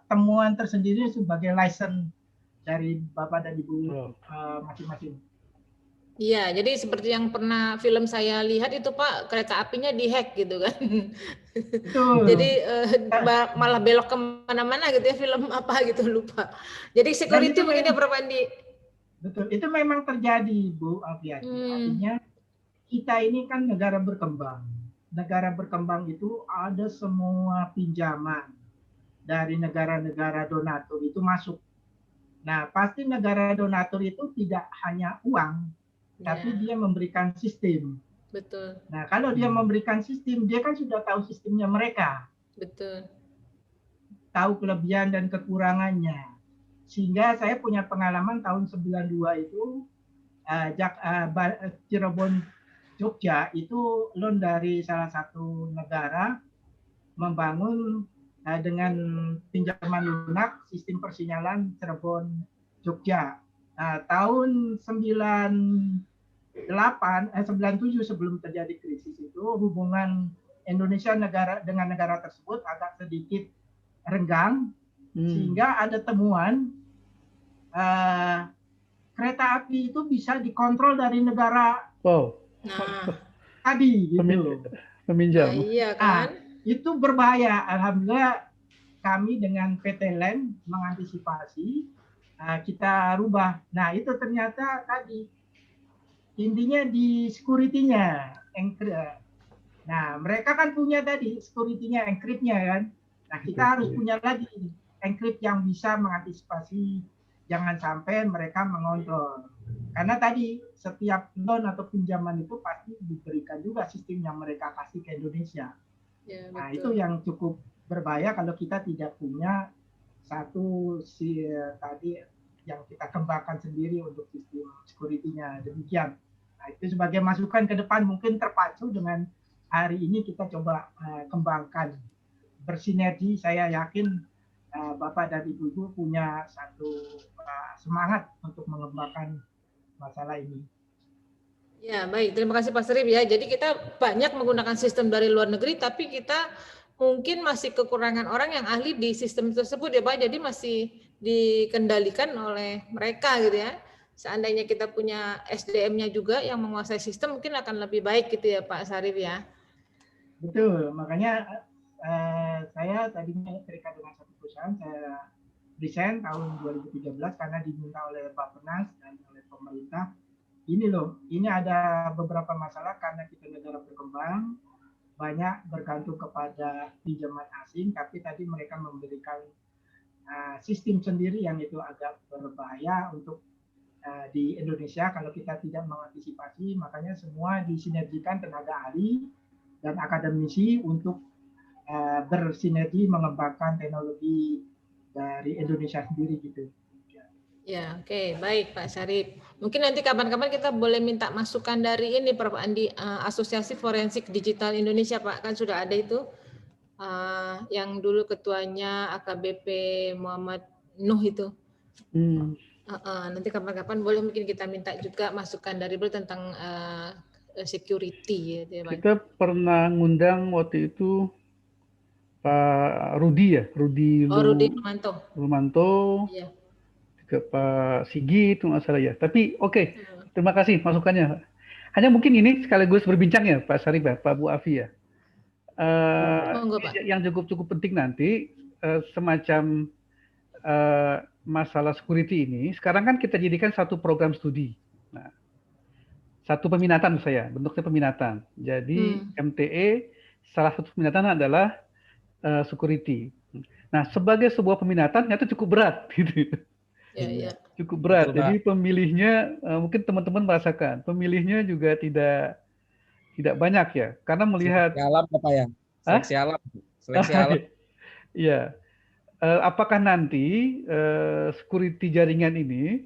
S1: temuan tersendiri sebagai license dari Bapak dan Ibu masing-masing.
S3: Iya, jadi seperti yang pernah film saya lihat itu Pak, kereta apinya dihack gitu kan. Jadi malah belok kemana-mana gitu ya, film apa gitu lupa. Jadi security mungkin ya Prof. Andi.
S1: Betul, itu memang terjadi Bu Afiati. Artinya kita ini kan negara berkembang. Negara berkembang itu ada semua pinjaman dari negara-negara donatur itu masuk. Nah, pasti negara donatur itu tidak hanya uang, tapi dia memberikan sistem.
S3: Betul.
S1: Nah, kalau dia memberikan sistem, dia kan sudah tahu sistemnya mereka.
S3: Betul.
S1: Tahu kelebihan dan kekurangannya. Sehingga saya punya pengalaman tahun 92 itu, Cirebon, Jogja, itu loan dari salah satu negara membangun dengan pinjaman lunak sistem persinyalan Cirebon, Jogja. Nah, tahun 97 sebelum terjadi krisis itu, hubungan Indonesia dengan negara tersebut agak sedikit renggang, sehingga ada temuan kereta api itu bisa dikontrol dari negara tadi gitu.
S2: Peminjam.
S3: Iya kan?
S1: Itu berbahaya. Alhamdulillah kami dengan PT LEN mengantisipasi, kita rubah. Nah, itu ternyata tadi intinya di security-nya, nah mereka kan punya tadi security-nya, encrypt-nya kan. Nah kita harus punya lagi encrypt yang bisa mengantisipasi jangan sampai mereka mengontrol. Karena tadi setiap loan atau pinjaman itu pasti diberikan juga sistem yang mereka kasih ke Indonesia.
S3: Ya,
S1: nah
S3: betul.
S1: itu yang cukup berbahaya kalau kita tidak punya satu tadi yang kita kembangkan sendiri untuk sistem security-nya. Demikian. Nah, itu sebagai masukan ke depan mungkin terpacu dengan hari ini kita coba kembangkan bersinergi. Saya yakin Bapak dan Ibu punya satu semangat untuk mengembangkan masalah ini.
S3: Ya, baik. Terima kasih Pak Serif ya. Jadi kita banyak menggunakan sistem dari luar negeri, tapi kita mungkin masih kekurangan orang yang ahli di sistem tersebut ya Pak. Jadi masih dikendalikan oleh mereka gitu ya. Seandainya kita punya SDM-nya juga yang menguasai sistem, mungkin akan lebih baik gitu ya Pak Sarif ya.
S1: Betul, makanya saya tadinya terikat dengan satu perusahaan, saya resign tahun 2013 karena diminta oleh Bappenas dan oleh pemerintah. Ini loh, ini ada beberapa masalah karena kita negara berkembang, banyak bergantung kepada pinjaman asing, tapi tadi mereka memberikan sistem sendiri yang itu agak berbahaya untuk di Indonesia kalau kita tidak mengantisipasi. Makanya semua disinergikan tenaga ahli dan akademisi untuk bersinergi mengembangkan teknologi dari Indonesia sendiri gitu.
S3: Ya, oke, baik Pak Syarif. Mungkin nanti kapan-kapan kita boleh minta masukan dari ini Prof Andi, Asosiasi Forensik Digital Indonesia Pak, kan sudah ada itu yang dulu ketuanya AKBP Muhammad Nuh itu. Nanti kapan-kapan boleh mungkin kita minta juga masukan dari beliau tentang security ya, Pak.
S2: Kita pernah ngundang waktu itu Pak Rudi ya, Rudi Lumanto. Iya. Ke Pak Sigit itu nggak salah ya. Tapi oke, terima kasih masukannya. Hanya mungkin ini sekaligus berbincang ya Pak Sarif ya, Pak Bu Afi ya. Yang cukup penting nanti semacam masalah security ini. Sekarang kan kita jadikan satu program studi. Nah, satu peminatan saya, bentuknya peminatan. Jadi MTE salah satu peminatan adalah security. Nah, sebagai sebuah peminatan itu cukup berat gitu.
S3: Ya.
S2: Cukup berat. Betul, jadi pemilihnya mungkin teman-teman merasakan pemilihnya juga tidak banyak ya, karena melihat
S5: seleksi alam apa ya? Seleksi alam.
S2: Iya. Apakah nanti security jaringan ini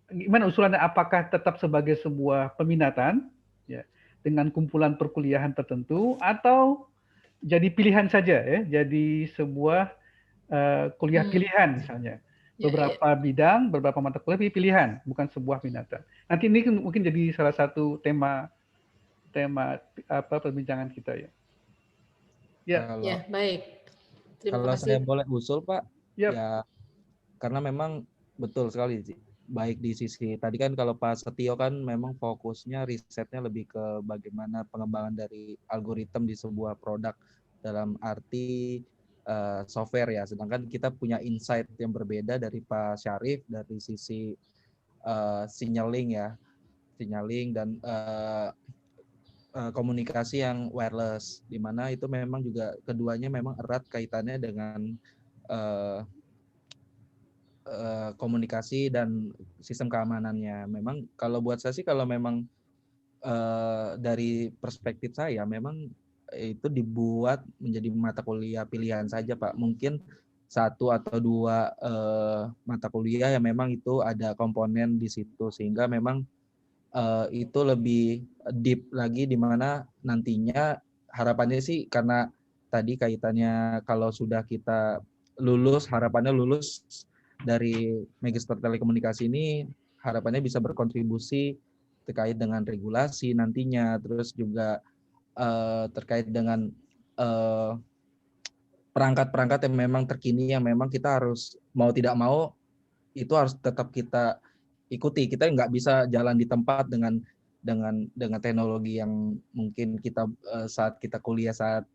S2: gimana usulannya? Apakah tetap sebagai sebuah peminatan ya dengan kumpulan perkuliahan tertentu atau jadi pilihan saja ya, jadi sebuah kuliah pilihan misalnya? Beberapa bidang, beberapa mata kuliah pilihan, bukan sebuah minatan. Nanti ini mungkin jadi salah satu tema perbincangan kita ya.
S3: Ya, baik.
S5: Kalau saya boleh usul Pak, ya karena memang betul sekali sih. Baik di sisi tadi kan kalau Pak Setio kan memang fokusnya risetnya lebih ke bagaimana pengembangan dari algoritma di sebuah produk dalam arti software ya, sedangkan kita punya insight yang berbeda dari Pak Syarif dari sisi signaling dan komunikasi yang wireless, di mana itu memang juga keduanya memang erat kaitannya dengan komunikasi dan sistem keamanannya. Memang kalau buat saya sih kalau memang dari perspektif saya memang itu dibuat menjadi mata kuliah pilihan saja Pak. Mungkin 1 atau 2 mata kuliah yang memang itu ada komponen di situ sehingga memang itu lebih deep lagi di mana nantinya harapannya sih karena tadi kaitannya kalau sudah kita lulus, harapannya lulus dari Magister Telekomunikasi ini harapannya bisa berkontribusi terkait dengan regulasi nantinya, terus juga terkait dengan perangkat-perangkat yang memang terkini yang memang kita harus mau tidak mau itu harus tetap kita ikuti. Kita nggak bisa jalan di tempat dengan teknologi yang mungkin kita saat kita kuliah saat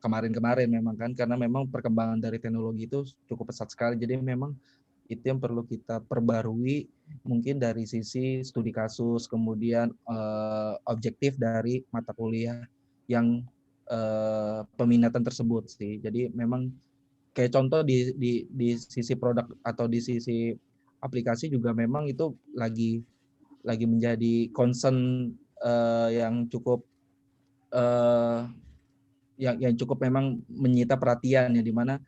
S5: kemarin memang kan, karena memang perkembangan dari teknologi itu cukup pesat sekali. Jadi memang itu yang perlu kita perbarui, mungkin dari sisi studi kasus, kemudian objektif dari mata kuliah yang peminatan tersebut sih. Jadi memang kayak contoh di sisi produk atau di sisi aplikasi juga memang itu lagi menjadi concern yang cukup yang cukup memang menyita perhatian ya, di mana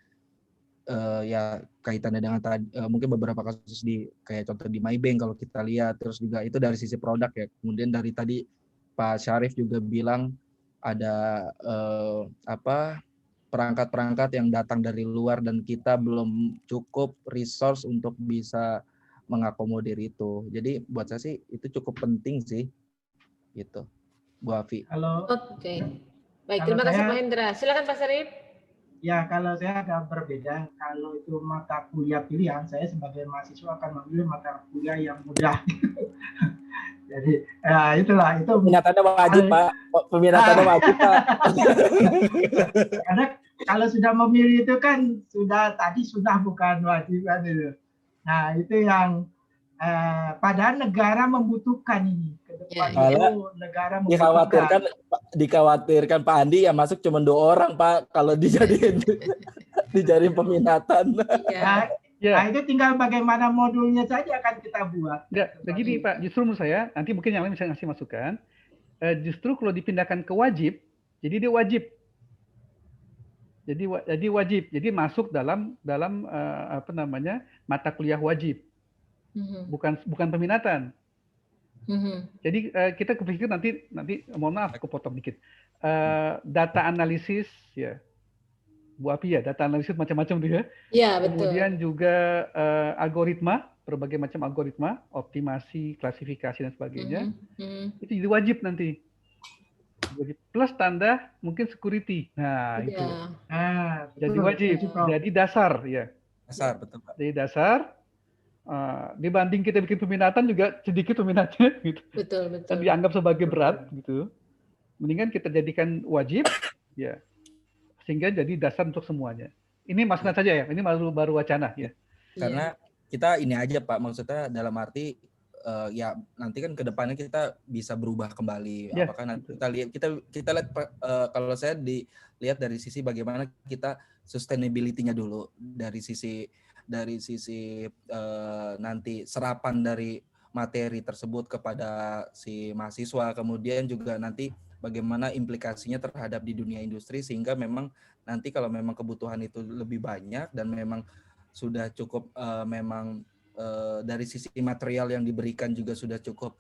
S5: ya kaitannya dengan mungkin beberapa kasus di kayak contoh di Maybank kalau kita lihat, terus juga itu dari sisi produk ya. Kemudian dari tadi Pak Syarif juga bilang ada perangkat-perangkat yang datang dari luar dan kita belum cukup resource untuk bisa mengakomodir itu. Jadi buat saya sih itu cukup penting sih, gitu, Bu Afi.
S3: Oke. Baik, terima kasih Pak Hendra. Silakan Pak Syarif.
S1: Ya, kalau saya agak berbeda. Kalau itu mata kuliah pilihan, saya sebagai mahasiswa akan memilih mata kuliah yang mudah. Jadi, ya itulah. Itu
S5: peminatannya wajib, Pak. Peminatannya wajib, Pak.
S1: Karena kalau sudah memilih itu kan sudah bukan wajib kan itu. Nah, itu yang padahal negara membutuhkan ini. Ke depan itu negara membutuhkan.
S5: Dikhawatirkan Pak Andi yang masuk cuma 2 orang, Pak, kalau dijadiin peminatan.
S1: Nah, itu tinggal bagaimana modulnya saja akan kita buat.
S2: Enggak, begini Pak, justru menurut saya, nanti mungkin yang lain bisa ngasih masukan, justru kalau dipindahkan ke wajib, jadi dia wajib. Jadi wajib, jadi masuk dalam mata kuliah wajib, bukan peminatan. Jadi kita kepikir nanti mohon maaf aku potong dikit, data analisis ya, Bu Api ya, data analisis macam-macam tuh ya.
S3: Iya, betul.
S2: Kemudian juga algoritma, berbagai macam algoritma, optimasi, klasifikasi dan sebagainya. Itu jadi wajib nanti. Plus tanda mungkin security. Nah, itu. Jadi wajib. Jadi dasar ya.
S5: Dasar, betul Pak.
S2: Jadi dasar. Dibanding kita bikin peminatan juga sedikit peminatnya gitu.
S3: Betul.
S2: Dan dianggap sebagai berat gitu. Mendingan kita jadikan wajib ya. Sehingga jadi dasar untuk semuanya. Ini masukan saja ya. Ini baru wacana ya.
S5: Karena kita ini aja Pak, maksudnya dalam arti ya nanti kan ke depannya kita bisa berubah kembali.
S2: Ya,
S5: apakah nanti kita lihat kalau saya dilihat dari sisi bagaimana kita sustainability-nya dulu, dari sisi nanti serapan dari materi tersebut kepada si mahasiswa, kemudian juga nanti bagaimana implikasinya terhadap di dunia industri, sehingga memang nanti kalau memang kebutuhan itu lebih banyak dan memang sudah cukup dari sisi material yang diberikan juga sudah cukup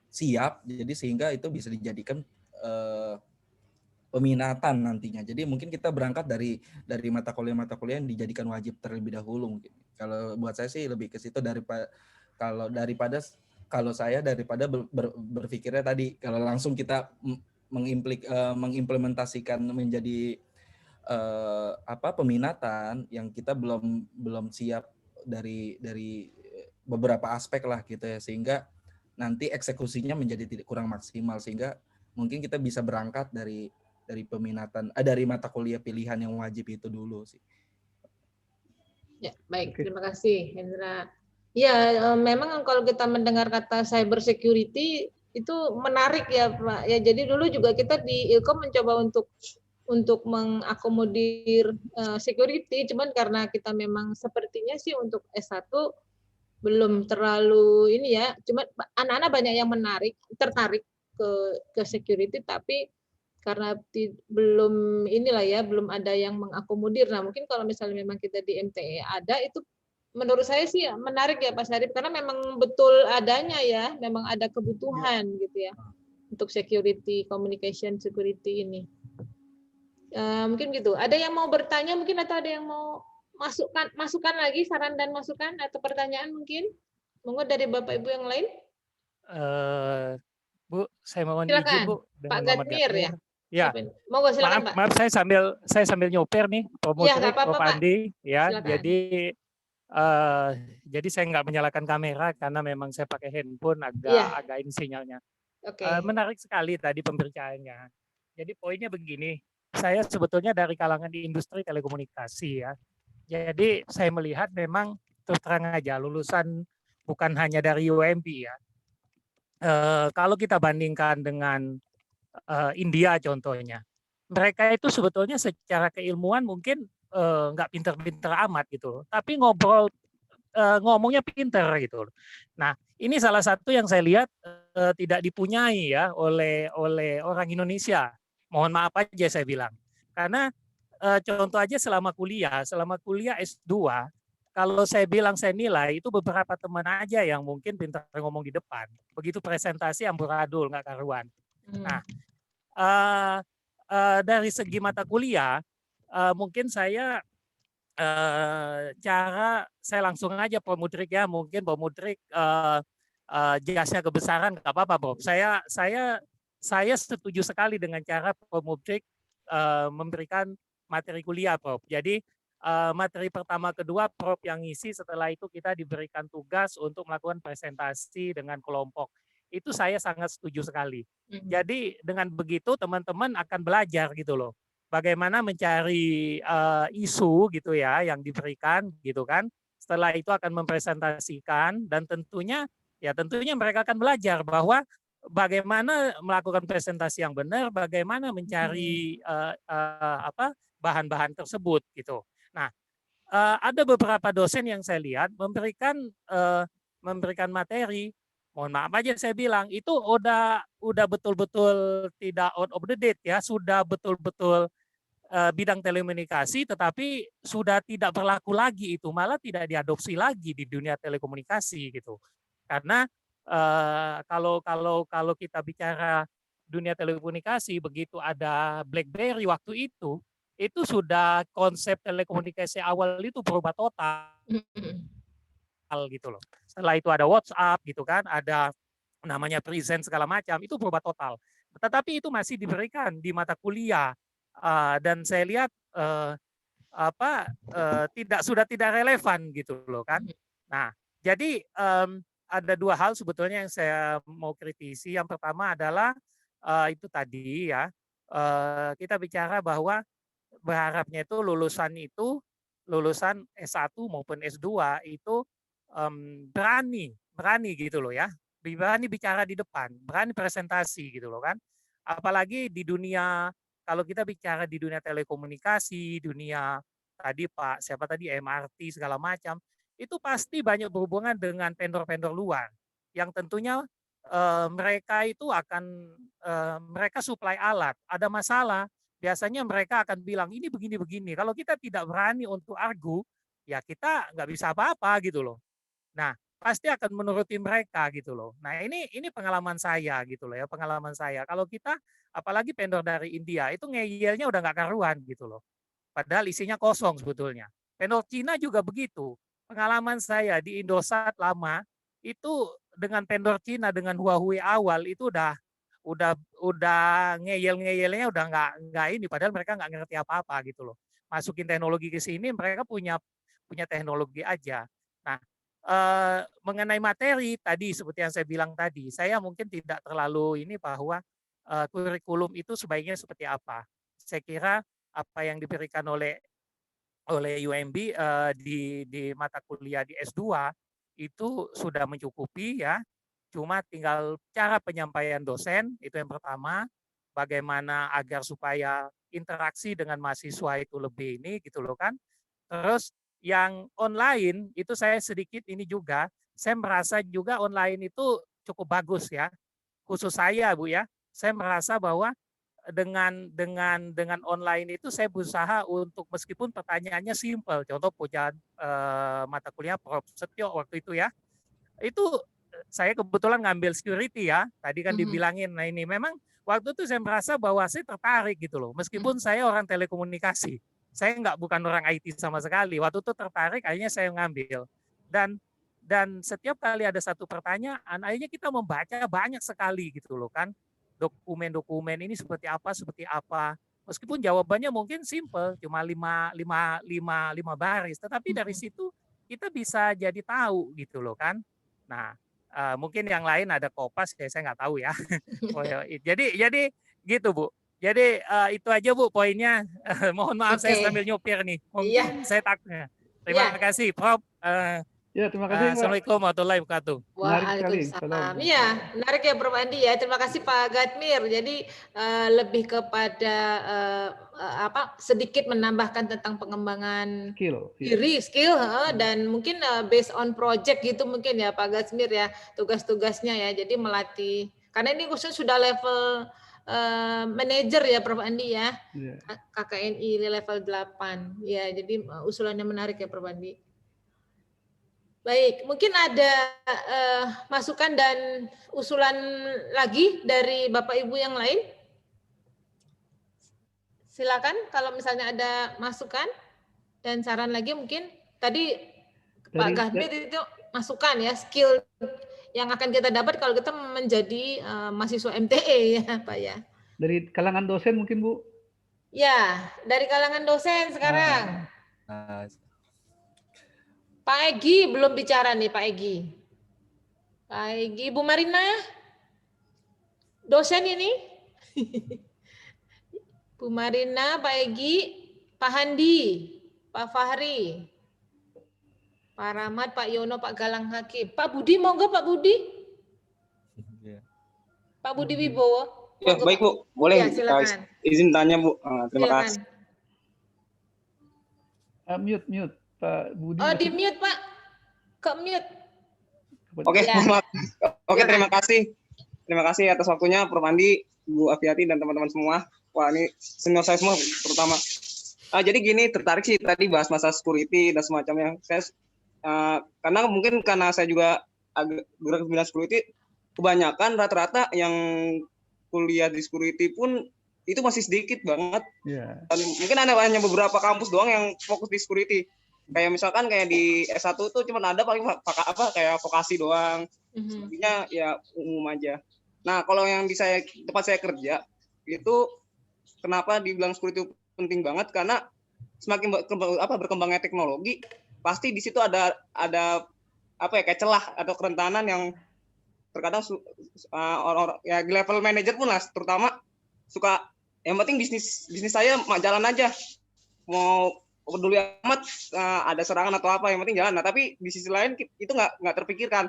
S5: siap, jadi sehingga itu bisa dijadikan peminatan nantinya. Jadi mungkin kita berangkat dari mata kuliah yang dijadikan wajib terlebih dahulu mungkin. Kalau buat saya sih lebih ke situ daripada berpikirnya tadi kalau langsung kita mengimplementasikan menjadi peminatan yang kita belum siap dari beberapa aspek lah gitu ya, sehingga nanti eksekusinya menjadi kurang maksimal, sehingga mungkin kita bisa berangkat dari peminatan dari mata kuliah pilihan yang wajib itu dulu sih.
S3: Ya, baik, terima kasih Hendra. Ya, memang kalau kita mendengar kata cyber security itu menarik ya Pak. Ya, jadi dulu juga kita di Ilkom mencoba untuk mengakomodir security, cuman karena kita memang sepertinya sih untuk S1 belum terlalu ini ya, cuma anak-anak banyak yang tertarik ke security, tapi karena belum ada yang mengakomodir. Nah, mungkin kalau misalnya memang kita di MTE ada, itu menurut saya sih menarik ya Pak Syarif, karena memang betul adanya ya, memang ada kebutuhan gitu ya untuk security, communication security ini. Mungkin gitu. Ada yang mau bertanya mungkin, atau ada yang mau masukan lagi, saran dan masukan atau pertanyaan mungkin? Monggo dari Bapak Ibu yang lain.
S8: Bu, saya mohon
S3: silakan.
S8: izin Bu.
S3: Pak Gatmir ya.
S8: Ya.
S3: Monggo silakan Pak.
S8: Maaf saya sambil nyoper nih, promotor Prof Andi ya. Silakan. Jadi saya nggak menyalakan kamera karena memang saya pakai handphone agak ini sinyalnya. Menarik sekali tadi pembicaraannya. Jadi poinnya begini, saya sebetulnya dari kalangan di industri telekomunikasi ya. Jadi saya melihat memang terus terang aja lulusan bukan hanya dari UMP ya. Kalau kita bandingkan dengan India contohnya, mereka itu sebetulnya secara keilmuan mungkin nggak pinter-pinter amat gitu, tapi ngomongnya pinter gitu. Nah, ini salah satu yang saya lihat tidak dipunyai ya oleh orang Indonesia. Mohon maaf aja saya bilang, karena contoh aja selama kuliah S2, kalau saya bilang saya nilai itu beberapa teman aja yang mungkin pintar ngomong di depan. Begitu presentasi amburadul nggak karuan. Nah, dari segi mata kuliah, mungkin saya cara saya langsung aja Pak Mudrik ya, mungkin Pak Mudrik jasnya kebesaran nggak apa-apa Bob. Saya setuju sekali dengan cara Pak Mudrik memberikan materi kuliah Bob. Jadi materi pertama kedua Prof yang ngisi, setelah itu kita diberikan tugas untuk melakukan presentasi dengan kelompok. Itu saya sangat setuju sekali. Jadi dengan begitu teman-teman akan belajar gitu loh. Bagaimana mencari isu gitu ya yang diberikan gitu kan. Setelah itu akan mempresentasikan dan tentunya mereka akan belajar bahwa bagaimana melakukan presentasi yang benar, bagaimana mencari bahan-bahan tersebut gitu. Nah, ada beberapa dosen yang saya lihat memberikan materi, mohon maaf aja saya bilang itu udah betul-betul tidak out of the date ya, sudah betul-betul bidang telekomunikasi, tetapi sudah tidak berlaku lagi itu, malah tidak diadopsi lagi di dunia telekomunikasi gitu. Karena kalau kita bicara dunia telekomunikasi, begitu ada BlackBerry waktu itu sudah konsep telekomunikasi awal itu berubah total gitu loh. Setelah itu ada WhatsApp gitu kan, ada namanya present segala macam, itu berubah total. Tetapi itu masih diberikan di mata kuliah. Dan saya lihat sudah tidak relevan gitu loh kan. Nah, jadi ada dua hal sebetulnya yang saya mau kritisi. Yang pertama adalah itu tadi ya, kita bicara bahwa berharapnya itu lulusan S1 maupun S2 itu berani gitu loh ya, berani bicara di depan, berani presentasi gitu loh kan. Apalagi di dunia, kalau kita bicara di dunia telekomunikasi, dunia tadi Pak siapa tadi MRT segala macam, itu pasti banyak berhubungan dengan vendor-vendor luar yang tentunya mereka itu akan mereka supply alat, ada masalah biasanya mereka akan bilang ini begini-begini. Kalau kita tidak berani untuk argu, ya kita nggak bisa apa-apa gitu loh. Nah, pasti akan menuruti mereka gitu loh. Nah, ini pengalaman saya gitu loh ya, pengalaman saya. Kalau kita apalagi vendor dari India itu ngeyelnya udah nggak karuan gitu loh. Padahal isinya kosong sebetulnya. Vendor Cina juga begitu. Pengalaman saya di Indosat lama itu dengan vendor Cina dengan Huawei awal itu udah ngeyel-ngeyelnya udah nggak ini, padahal mereka nggak ngerti apa-apa gitu loh. Masukin teknologi ke sini mereka punya teknologi aja. Nah, mengenai materi tadi seperti yang saya bilang tadi, saya mungkin tidak terlalu ini bahwa kurikulum itu sebaiknya seperti apa. Saya kira apa yang diberikan oleh UMB di mata kuliah di S2 itu sudah mencukupi ya. Cuma tinggal cara penyampaian dosen, itu yang pertama, bagaimana agar supaya interaksi dengan mahasiswa itu lebih ini gitu loh kan. Terus yang online itu saya sedikit ini juga, saya merasa juga online itu cukup bagus ya. Khusus saya Bu ya, saya merasa bahwa dengan online itu saya berusaha untuk meskipun pertanyaannya simpel, contoh pujian mata kuliah Prof. Setio waktu itu ya, itu saya kebetulan ngambil security ya, tadi kan dibilangin, nah ini memang waktu itu saya merasa bahwa saya tertarik gitu loh, meskipun saya orang telekomunikasi, saya bukan orang IT sama sekali, waktu itu tertarik, akhirnya saya ngambil, dan setiap kali ada satu pertanyaan, akhirnya kita membaca banyak sekali gitu loh kan, dokumen-dokumen ini seperti apa, meskipun jawabannya mungkin simple, cuma 5 baris, tetapi dari situ kita bisa jadi tahu gitu loh kan. Nah, mungkin yang lain ada Kopas ya saya nggak tahu ya. jadi gitu Bu. Jadi itu aja Bu poinnya. Mohon maaf saya sambil nyopir nih. Mungkin saya Terima
S3: Ya.
S8: kasih, Prof.
S2: Ya, terima kasih, Pak.
S8: Assalamualaikum warahmatullahi wabarakatuh.
S2: Menarik sekali.
S3: Waalaikumsalam. Iya, menarik ya Prof. Andi ya. Terima kasih Pak Gadmir. Jadi lebih kepada sedikit menambahkan tentang pengembangan
S2: Skill.
S3: diri, skill, dan mungkin based on project gitu mungkin ya Pak Gadmir ya, tugas-tugasnya ya. Jadi melatih. Karena ini khusus sudah level manager ya Prof. Andi ya. KKNI level 8. Ya, jadi usulannya menarik ya Prof. Andi. Baik, mungkin ada masukan dan usulan lagi dari Bapak Ibu yang lain. Silakan kalau misalnya ada masukan dan saran lagi mungkin tadi Pak Gadmir itu masukan ya, skill yang akan kita dapat kalau kita menjadi mahasiswa MTE ya Pak ya.
S2: Dari kalangan dosen mungkin Bu?
S3: Ya, dari kalangan dosen sekarang. Pak Egi belum bicara nih Pak Egi. Pak Egi, Bu Marina, dosen ini. Bu Marina, Pak Egi, Pak Handi, Pak Fahri, Pak Rahmat, Pak Yono, Pak Galang Hakim. Pak Budi, monggo Pak Budi. Pak Budi Wibowo.
S9: Ya, baik Bu, boleh
S3: ya, silakan.
S9: Izin tanya Bu. Terima
S3: silakan.
S9: kasih.
S2: Mute Pak Budi.
S3: Oh, di mute Pak. Ke mute.
S9: Oke,
S3: ya.
S9: Oke, terima kasih. Terima kasih atas waktunya Prof. Andi, Bu Afiati dan teman-teman semua. Wah, ini senior saya semua terutama. Jadi gini, tertarik sih tadi bahas masa security dan semacamnya. Saya karena mungkin karena saya juga agak bergerak di bidang security, kebanyakan rata-rata yang kuliah di security pun itu masih sedikit banget. Dan mungkin ada hanya beberapa kampus doang yang fokus di security. Kayak misalkan kayak di S1 tuh cuma ada paling kayak vokasi doang. Sebenarnya ya umum aja. Nah, kalau yang di tempat saya kerja itu kenapa dibilang security penting banget, karena semakin berkembangnya teknologi, pasti di situ ada kayak celah atau kerentanan yang terkadang orang ya di level manajer pun lah terutama suka yang penting bisnis saya jalan aja, mau peduli amat ada serangan atau apa, yang penting jalan. Nah, tapi di sisi lain itu nggak terpikirkan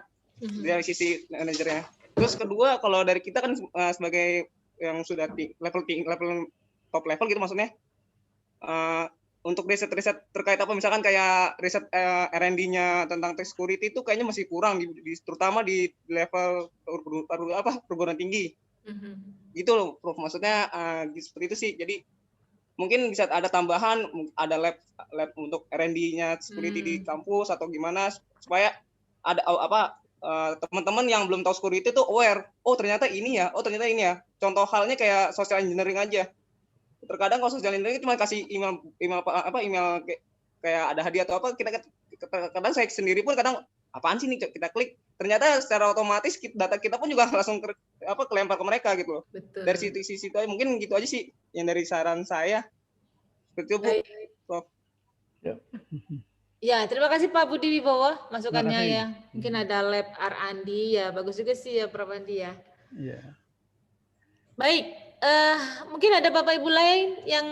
S9: dari sisi manajernya. Terus kedua, kalau dari kita kan sebagai yang sudah level top level gitu maksudnya, untuk riset terkait misalkan kayak riset R&D-nya tentang tech security itu kayaknya masih kurang terutama di level perguruan tinggi. Gitu loh Prof, maksudnya seperti itu sih. Jadi mungkin bisa ada tambahan, ada lab untuk R&D-nya security di kampus atau gimana supaya ada teman-teman yang belum tahu security itu aware, ternyata ini ya. Contoh halnya kayak social engineering aja. Terkadang kalau social engineering cuma kasih email kayak ada hadiah atau apa, kadang saya sendiri pun kadang apaan sih nih, kita klik, ternyata secara otomatis data kita pun juga langsung kelempar ke mereka gitu loh. Betul. Dari sisi itu aja, mungkin gitu aja sih yang dari saran saya. Seperti itu Bu. Prof.
S3: Ya, terima kasih Pak Budi Wibowo masukannya ya. Mungkin ada lab R&D ya, bagus juga sih ya Prof. Andi ya. Iya. Baik, mungkin ada Bapak Ibu lain yang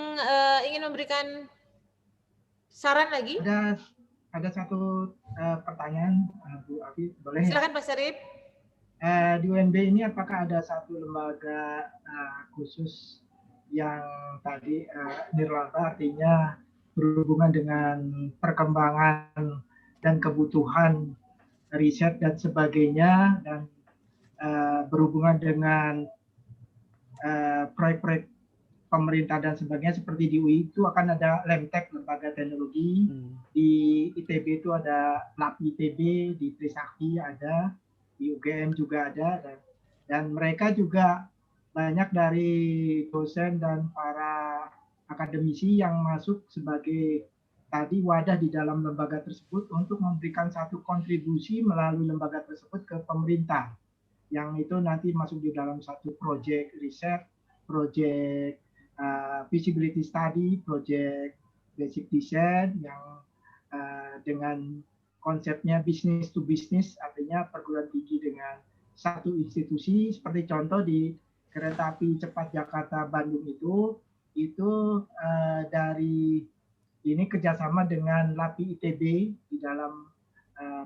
S3: ingin memberikan saran lagi?
S1: Ada satu pertanyaan Bu Afi, boleh?
S3: Silakan Pak Syarif.
S1: Di UNB ini apakah ada satu lembaga khusus yang tadi nirlaba, artinya berhubungan dengan perkembangan dan kebutuhan riset dan sebagainya, dan berhubungan dengan proyek-proyek pemerintah dan sebagainya, seperti di UI itu akan ada Lemtek, lembaga teknologi, di ITB itu ada Lab ITB, di Trisakti ada, di UGM juga ada, dan mereka juga banyak dari dosen dan para akademisi yang masuk sebagai tadi wadah di dalam lembaga tersebut untuk memberikan satu kontribusi melalui lembaga tersebut ke pemerintah, yang itu nanti masuk di dalam satu proyek riset, proyek feasibility study, proyek basic design yang dengan konsepnya business to business, artinya perguruan tinggi dengan satu institusi. Seperti contoh di kereta api cepat Jakarta Bandung itu dari ini kerjasama dengan LAPI ITB di dalam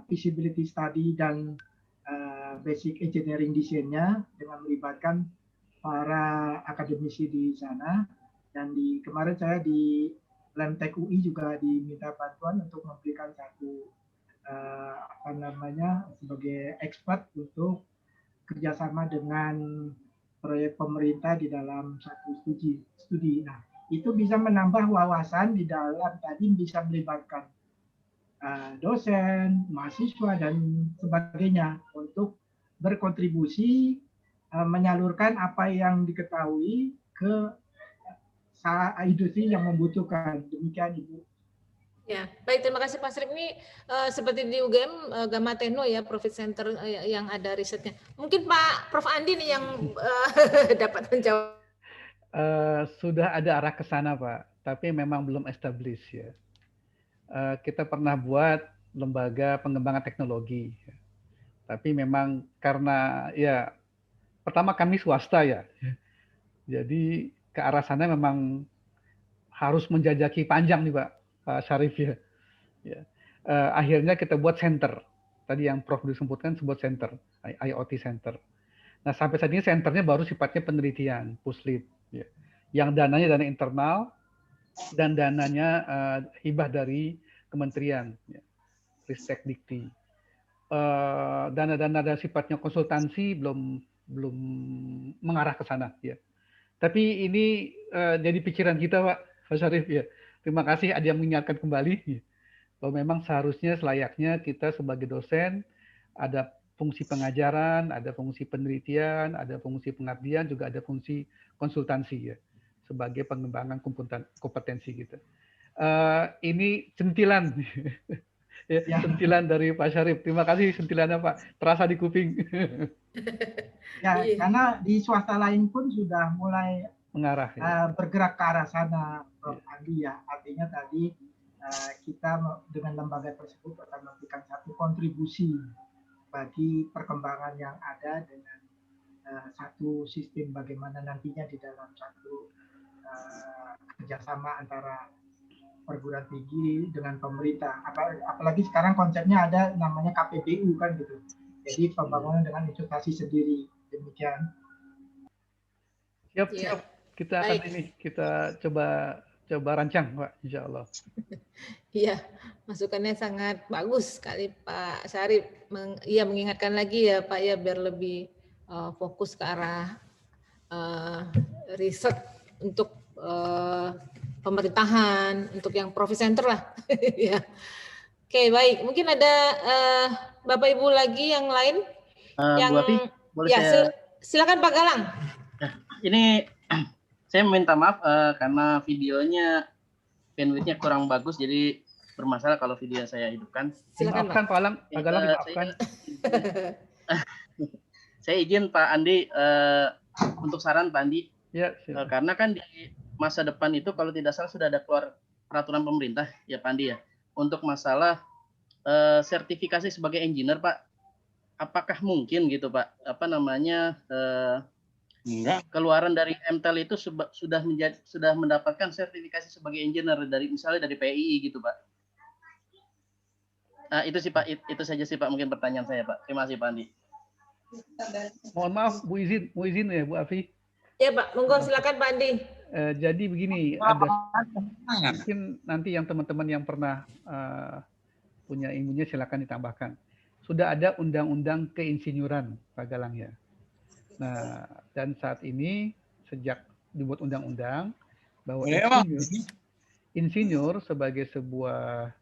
S1: feasibility study dan basic engineering desainnya dengan melibatkan para akademisi di sana. Dan kemarin saya di Lemtek UI juga diminta bantuan untuk memberikan satu sebagai expert untuk kerjasama dengan proyek pemerintah di dalam satu studi. Nah, itu bisa menambah wawasan di dalam tadi bisa melibatkan dosen, mahasiswa dan sebagainya untuk berkontribusi menyalurkan apa yang diketahui ke industri yang membutuhkan. Demikian Ibu.
S3: Ya, baik, terima kasih Pak Sarip. Ini seperti di UGM Gamma Techno ya, Profit Center yang ada risetnya. Mungkin Pak Prof Andi nih yang dapat menjawab.
S2: Sudah ada arah ke sana Pak, tapi memang belum established ya. Kita pernah buat lembaga pengembangan teknologi, tapi memang karena ya pertama kami swasta ya, jadi ke arah sana memang harus menjajaki panjang nih Pak Syarif ya. Akhirnya kita buat center. Tadi yang Prof disebutkan sebut center, IoT center. Nah sampai saat ini centernya baru sifatnya penelitian, puslit. Ya. Yang dananya dana internal dan dananya hibah dari kementerian, ya. Ristek Dikti. Dana-dana dan sifatnya konsultansi belum mengarah ke sana. Ya. Tapi ini jadi pikiran kita Pak Syarif ya. Terima kasih ada yang mengingatkan kembali bahwa memang seharusnya selayaknya kita sebagai dosen ada fungsi pengajaran, ada fungsi penelitian, ada fungsi pengabdian, juga ada fungsi konsultansi ya sebagai pengembangan kompetensi kita. Ini sentilan ya, sentilan dari Pak Syarif. Terima kasih sentilannya Pak. Terasa di kuping.
S1: Ya, karena di swasta lain pun sudah mulai
S2: mengarah
S1: bergerak ke arah sana, Prof Andi ya. Artinya tadi kita dengan lembaga tersebut akan memberikan satu kontribusi bagi perkembangan yang ada dengan satu sistem bagaimana nantinya di dalam satu kerjasama antara perguruan tinggi dengan pemerintah. Apalagi sekarang konsepnya ada namanya KPBU kan gitu. Jadi pembangunan dengan investasi sendiri. Demikian.
S2: Siap. Kita akan kita coba rancang Pak, insya Allah.
S3: Iya, masukannya sangat bagus sekali Pak Syarif. Iya, mengingatkan lagi ya Pak ya biar lebih fokus ke arah riset untuk pemerintahan, untuk yang profit center lah. Ya. Oke, baik. Mungkin ada Bapak Ibu lagi yang lain yang
S10: Bu Afi, boleh
S3: ya, silakan Pak Galang.
S10: Ini saya minta maaf karena videonya bandwidth-nya kurang bagus, jadi bermasalah kalau video saya hidupkan.
S3: Silakan
S2: Pak Galang, dimaafkan.
S10: Saya izin Pak Andi untuk saran Pak Andi.
S2: Ya,
S10: karena kan di masa depan itu kalau tidak salah sudah ada keluar peraturan pemerintah ya Pak Andi ya untuk masalah sertifikasi sebagai engineer Pak. Apakah mungkin gitu Pak keluaran dari MTEL itu sudah mendapatkan sertifikasi sebagai engineer misalnya dari PII gitu Pak. Nah, itu sih Pak, itu saja sih Pak mungkin pertanyaan saya Pak. Terima kasih Pak Andi.
S2: Mohon maaf Bu izin ya Bu Afi.
S3: Ya Pak, monggo silakan Pak Andi.
S2: Jadi begini, ada mungkin nanti yang teman-teman yang pernah punya ilmunya silakan ditambahkan. Sudah ada undang-undang keinsinyuran Pak Galang ya. Nah, dan saat ini sejak dibuat undang-undang bahwa insinyur sebagai sebuah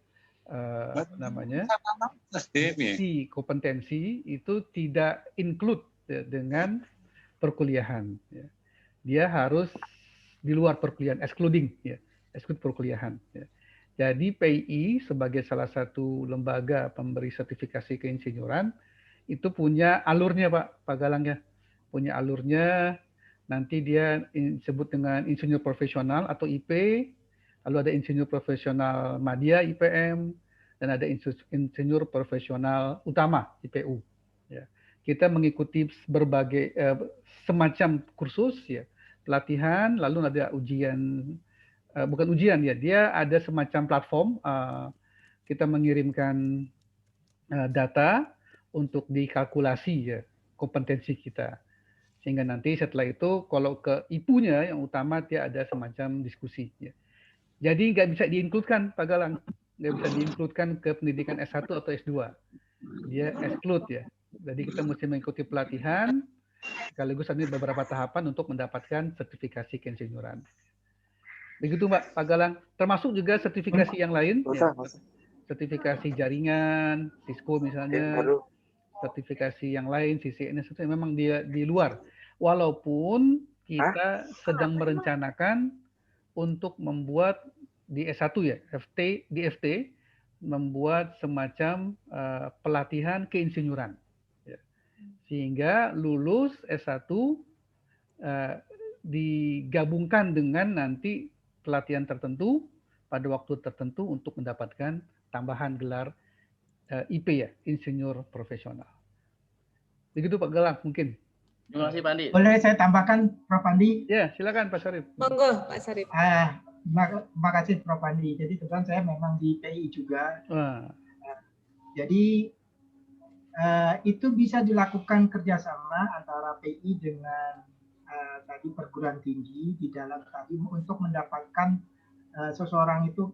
S2: kompetensi itu tidak include dengan perkuliahan. Ya. Dia harus di luar perkuliahan, exclude perkuliahan. Ya. Jadi PII sebagai salah satu lembaga pemberi sertifikasi keinsinyuran itu punya alurnya Pak Galang ya. Punya alurnya, nanti dia disebut dengan insinyur profesional atau IP, lalu ada insinyur profesional madya IPM, dan ada insinyur profesional utama IPU. Ya. Kita mengikuti berbagai semacam kursus, ya, pelatihan, lalu ada ujian bukan ujian ya, dia ada semacam platform, kita mengirimkan data untuk dikalkulasi ya kompetensi kita. Sehingga nanti setelah itu kalau ke IPU-nya yang utama dia ada semacam diskusi ya. Jadi nggak bisa diinkludkan Pak Galang, nggak bisa diinkludkan ke pendidikan S1 atau S2. Dia exclude ya. Jadi kita mesti mengikuti pelatihan sekaligus ada beberapa tahapan untuk mendapatkan sertifikasi keinsinyuran. Begitu Pak Galang, termasuk juga sertifikasi yang lain, ya. Sertifikasi jaringan, Cisco misalnya, sertifikasi yang lain, CCNS itu memang dia di luar. Walaupun kita sedang merencanakan untuk membuat di S1 ya, di FT, membuat semacam pelatihan keinsinyuran. Ya. Sehingga lulus S1 digabungkan dengan nanti pelatihan tertentu pada waktu tertentu untuk mendapatkan tambahan gelar IP ya, insinyur profesional. Begitu Pak Galang mungkin.
S10: Terima kasih Pak Andi.
S1: Boleh saya tambahkan Prof. Andi?
S2: Ya, silakan Pak Sarip.
S3: Monggo Pak Sarip.
S1: Terima kasih Prof. Andi. Jadi kebetulan saya memang di PI juga. Jadi itu bisa dilakukan kerjasama antara PI dengan tadi perguruan tinggi di dalam tadi untuk mendapatkan seseorang itu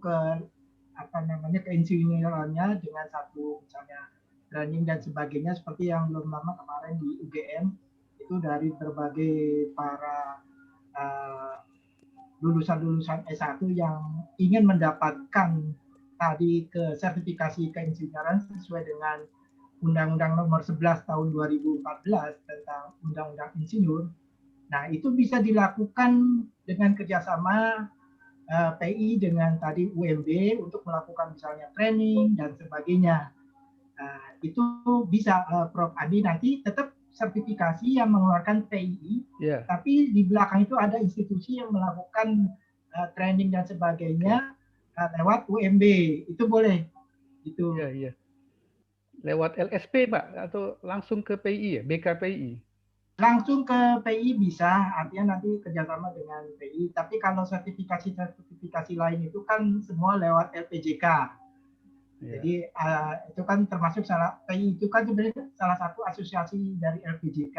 S1: keinsinyurannya dengan satu misalnya training dan sebagainya seperti yang belum lama kemarin di UGM itu dari berbagai para lulusan S1 yang ingin mendapatkan tadi ke sertifikasi keinsinyuran sesuai dengan Undang-Undang Nomor 11 Tahun 2014 tentang Undang-Undang Insinyur. Nah, itu bisa dilakukan dengan kerjasama PI dengan tadi UMB untuk melakukan misalnya training dan sebagainya. Itu bisa Prof. Andi nanti tetap sertifikasi yang mengeluarkan PI, tapi di belakang itu ada institusi yang melakukan training dan sebagainya lewat UMB. Itu boleh. Itu.
S2: Iya. Lewat LSP Pak atau langsung ke PI ya, BKPI?
S1: Langsung ke PI bisa, artinya nanti kerjasama dengan PI. Tapi kalau sertifikasi lain itu kan semua lewat LPJK. Jadi itu kan termasuk PI itu kan sebenarnya salah satu asosiasi dari LPJK.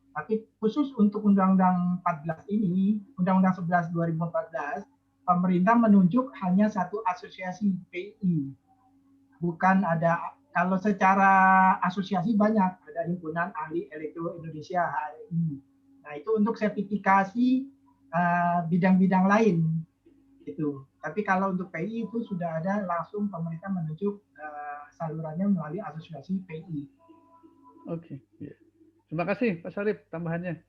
S1: Tapi khusus untuk Undang-Undang 14 ini, Undang-Undang 11 2014, pemerintah menunjuk hanya satu asosiasi PI. Bukan ada, kalau secara asosiasi banyak, ada Himpunan Ahli Elektro Indonesia HAI. Nah itu untuk sertifikasi bidang-bidang lain itu. Tapi kalau untuk PI itu sudah ada langsung pemerintah menunjuk salurannya melalui asosiasi PI.
S2: Oke. Terima kasih Pak Sarip tambahannya.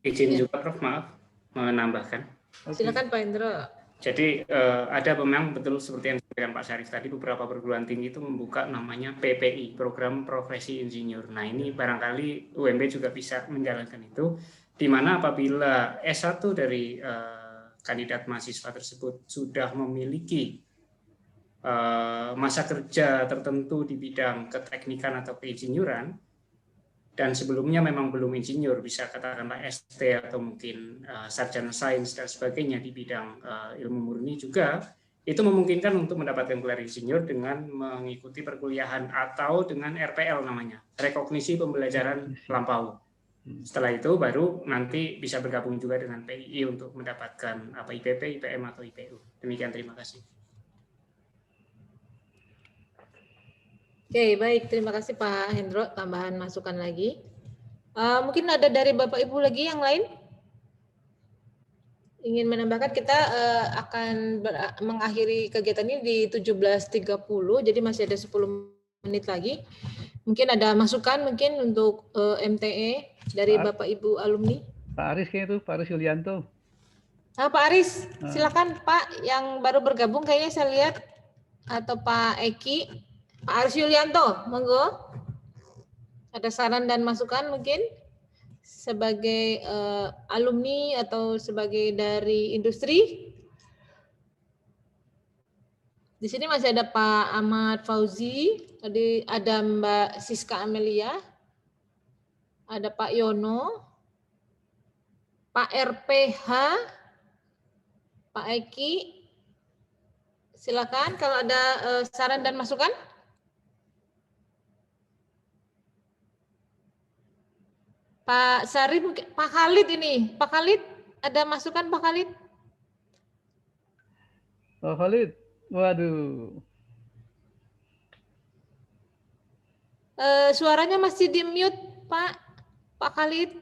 S6: Izin juga Prof, maaf menambahkan.
S3: Silakan Pak Hendro.
S6: Jadi ada memang betul seperti yang disampaikan Pak Syarif tadi, beberapa perguruan tinggi itu membuka namanya PPI, Program Profesi Insinyur. Nah ini barangkali UMB juga bisa menjalankan itu, di mana apabila S1 dari kandidat mahasiswa tersebut sudah memiliki masa kerja tertentu di bidang keteknikan atau keinsinyuran, dan sebelumnya memang belum insinyur, bisa katakanlah ST atau mungkin sarjana sains dan sebagainya di bidang ilmu murni juga, itu memungkinkan untuk mendapatkan gelar insinyur dengan mengikuti perkuliahan atau dengan RPL namanya, rekognisi pembelajaran lampau. Setelah itu baru nanti bisa bergabung juga dengan PII untuk mendapatkan IPP, IPM atau IPU. Demikian, terima kasih.
S3: Oke, baik. Terima kasih Pak Hendro. Tambahan masukan lagi. Mungkin ada dari Bapak Ibu lagi yang lain? Ingin menambahkan, kita akan mengakhiri kegiatan ini di 17.30, jadi masih ada 10 menit lagi. Mungkin ada masukan mungkin untuk MTE dari Bapak Ibu alumni?
S2: Pak Aris kayaknya itu, Pak Aris Yulianto.
S3: Pak Aris, silakan Pak, yang baru bergabung kayaknya saya lihat, atau Pak Eki. Pak Aris Yulianto, monggo. Ada saran dan masukan mungkin sebagai alumni atau sebagai dari industri. Di sini masih ada Pak Ahmad Fauzi, tadi ada Mbak Siska Amelia, ada Pak Yono, Pak RPH, Pak Eki, silakan kalau ada saran dan masukan. Pak Sarif, Pak Khalid ini, Pak Khalid, ada masukan Pak Khalid?
S2: Pak Khalid, waduh.
S3: Suaranya masih di mute, Pak Khalid.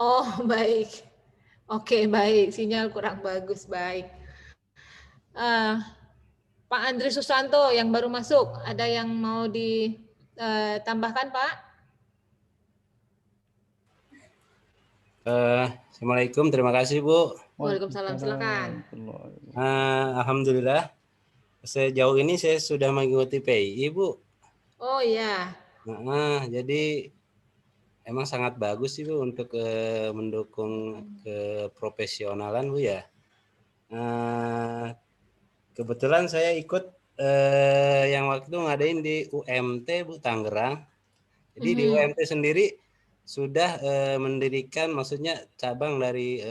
S3: Oh, baik. Oke, baik. Sinyal kurang bagus, baik. Pak Andri Susanto yang baru masuk, ada yang mau ditambahkan, Pak?
S11: Assalamualaikum, terima kasih Bu.
S3: Waalaikumsalam, silakan.
S11: Alhamdulillah, sejauh ini saya sudah mengikuti PII Bu.
S3: Oh iya.
S11: Jadi emang sangat bagus sih Bu untuk mendukung keprofesionalan Bu ya. Kebetulan saya ikut yang waktu itu ngadain di UMT Bu Tangerang. Jadi di UMT sendiri sudah mendirikan, maksudnya cabang dari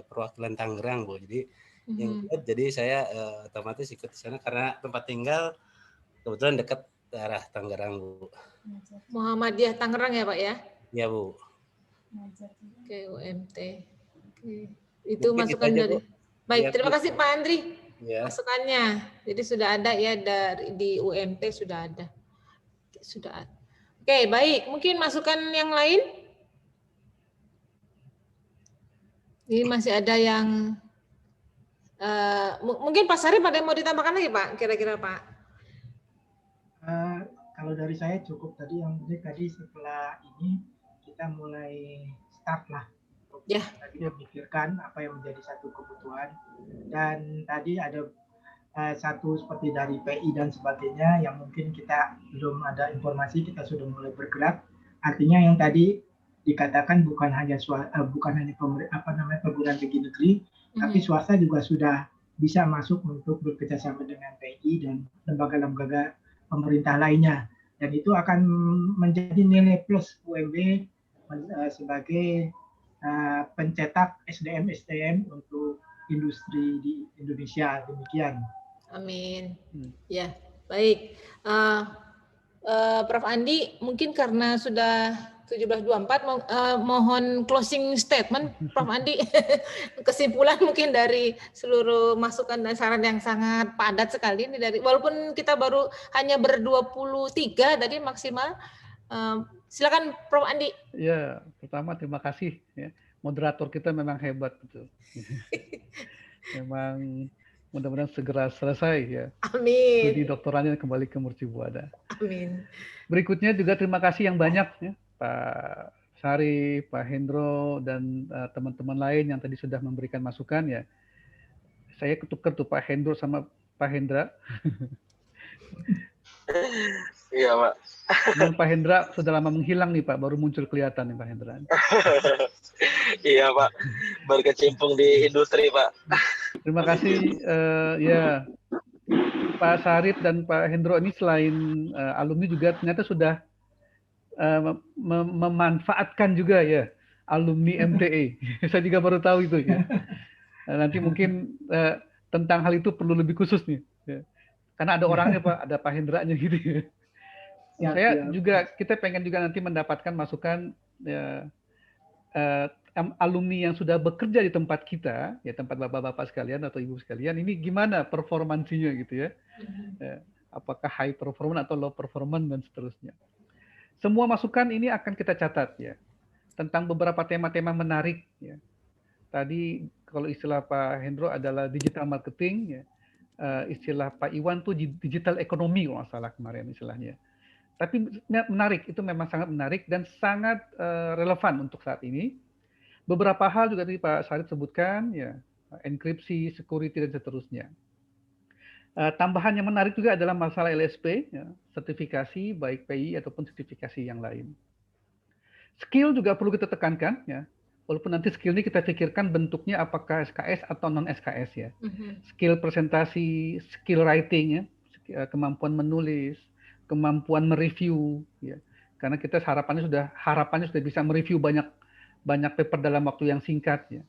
S11: perwakilan Tangerang Bu. Jadi yang ikut, jadi saya otomatis ikut di sana karena tempat tinggal kebetulan dekat arah Tangerang Bu.
S3: Muhammadiyah Tangerang ya Pak ya?
S11: Iya Bu.
S3: Oke, UMT. Oke. Itu mungkin masukan dari. Baik, ya, terima kasih Pak Andri. Ya. Masukannya. Jadi sudah ada ya di UMT sudah ada. Sudah ada. Oke, baik. Mungkin masukan yang lain? Ini masih ada yang mungkin Pak Sarif ada yang mau ditambahkan lagi Pak? Kira-kira Pak?
S1: Kalau dari saya cukup tadi yang penting tadi setelah ini kita mulai start lah.
S3: Ya.
S1: Tadi memikirkan apa yang menjadi satu kebutuhan dan tadi ada satu seperti dari PI dan sebagainya yang mungkin kita belum ada informasi, kita sudah mulai bergerak. Artinya yang tadi dikatakan bukan hanya perguruan tinggi negeri, tapi swasta juga sudah bisa masuk untuk bekerjasama dengan PI dan lembaga-lembaga pemerintah lainnya. Dan itu akan menjadi nilai plus UMB sebagai pencetak SDM untuk industri di Indonesia. Demikian.
S3: Amin. Ya, baik. Prof. Andi, mungkin karena sudah 17.24, mohon closing statement, Prof. Andi. Kesimpulan mungkin dari seluruh masukan dan saran yang sangat padat sekali ini dari, walaupun kita baru hanya ber-23 tadi maksimal. Silakan Prof. Andi.
S2: Ya, pertama terima kasih. Ya. Moderator kita memang hebat betul. Memang mudah-mudahan segera selesai ya.
S3: Amin.
S2: Studi doktorannya kembali ke Mercu Buana.
S3: Amin.
S2: Berikutnya juga terima kasih yang banyak ya, Pak Sari, Pak Hendro dan teman-teman lain yang tadi sudah memberikan masukan ya. Saya ketukar tuh Pak Hendro sama Pak Hendra.
S12: Iya Pak.
S2: Dan Pak Hendra sudah lama menghilang nih Pak, baru muncul kelihatan nih Pak Hendra.
S12: Iya Pak, berkecimpung di industri Pak.
S2: Terima kasih ya Pak Sarif dan Pak Hendro ini selain alumni juga ternyata sudah memanfaatkan juga ya alumni MTE. Saya juga baru tahu itu ya. Nanti mungkin tentang hal itu perlu lebih khusus nih. Ya. Karena ada orangnya Pak, ada Pak Hendra-nya gitu ya. Saya juga, kita pengen juga nanti mendapatkan masukan ya, alumni yang sudah bekerja di tempat kita, ya tempat bapak-bapak sekalian atau ibu sekalian, ini gimana performansinya gitu ya. Apakah high performance atau low performance dan seterusnya. Semua masukan ini akan kita catat ya. Tentang beberapa tema-tema menarik ya. Tadi kalau istilah Pak Hendro adalah digital marketing ya. Istilah Pak Iwan tuh digital ekonomi kalau nggak salah kemarin istilahnya. Tapi menarik, itu memang sangat menarik dan sangat relevan untuk saat ini. Beberapa hal juga tadi Pak Sarif sebutkan, ya, enkripsi, security, dan seterusnya. Tambahan yang menarik juga adalah masalah LSP, ya, sertifikasi, baik PI ataupun sertifikasi yang lain. Skill juga perlu kita tekankan, ya. Walaupun nanti skill ini kita pikirkan bentuknya apakah SKS atau non-SKS, ya. Skill presentasi, skill writing, ya, kemampuan menulis, kemampuan mereview, ya. Karena kita harapannya sudah bisa mereview banyak paper dalam waktu yang singkat ya.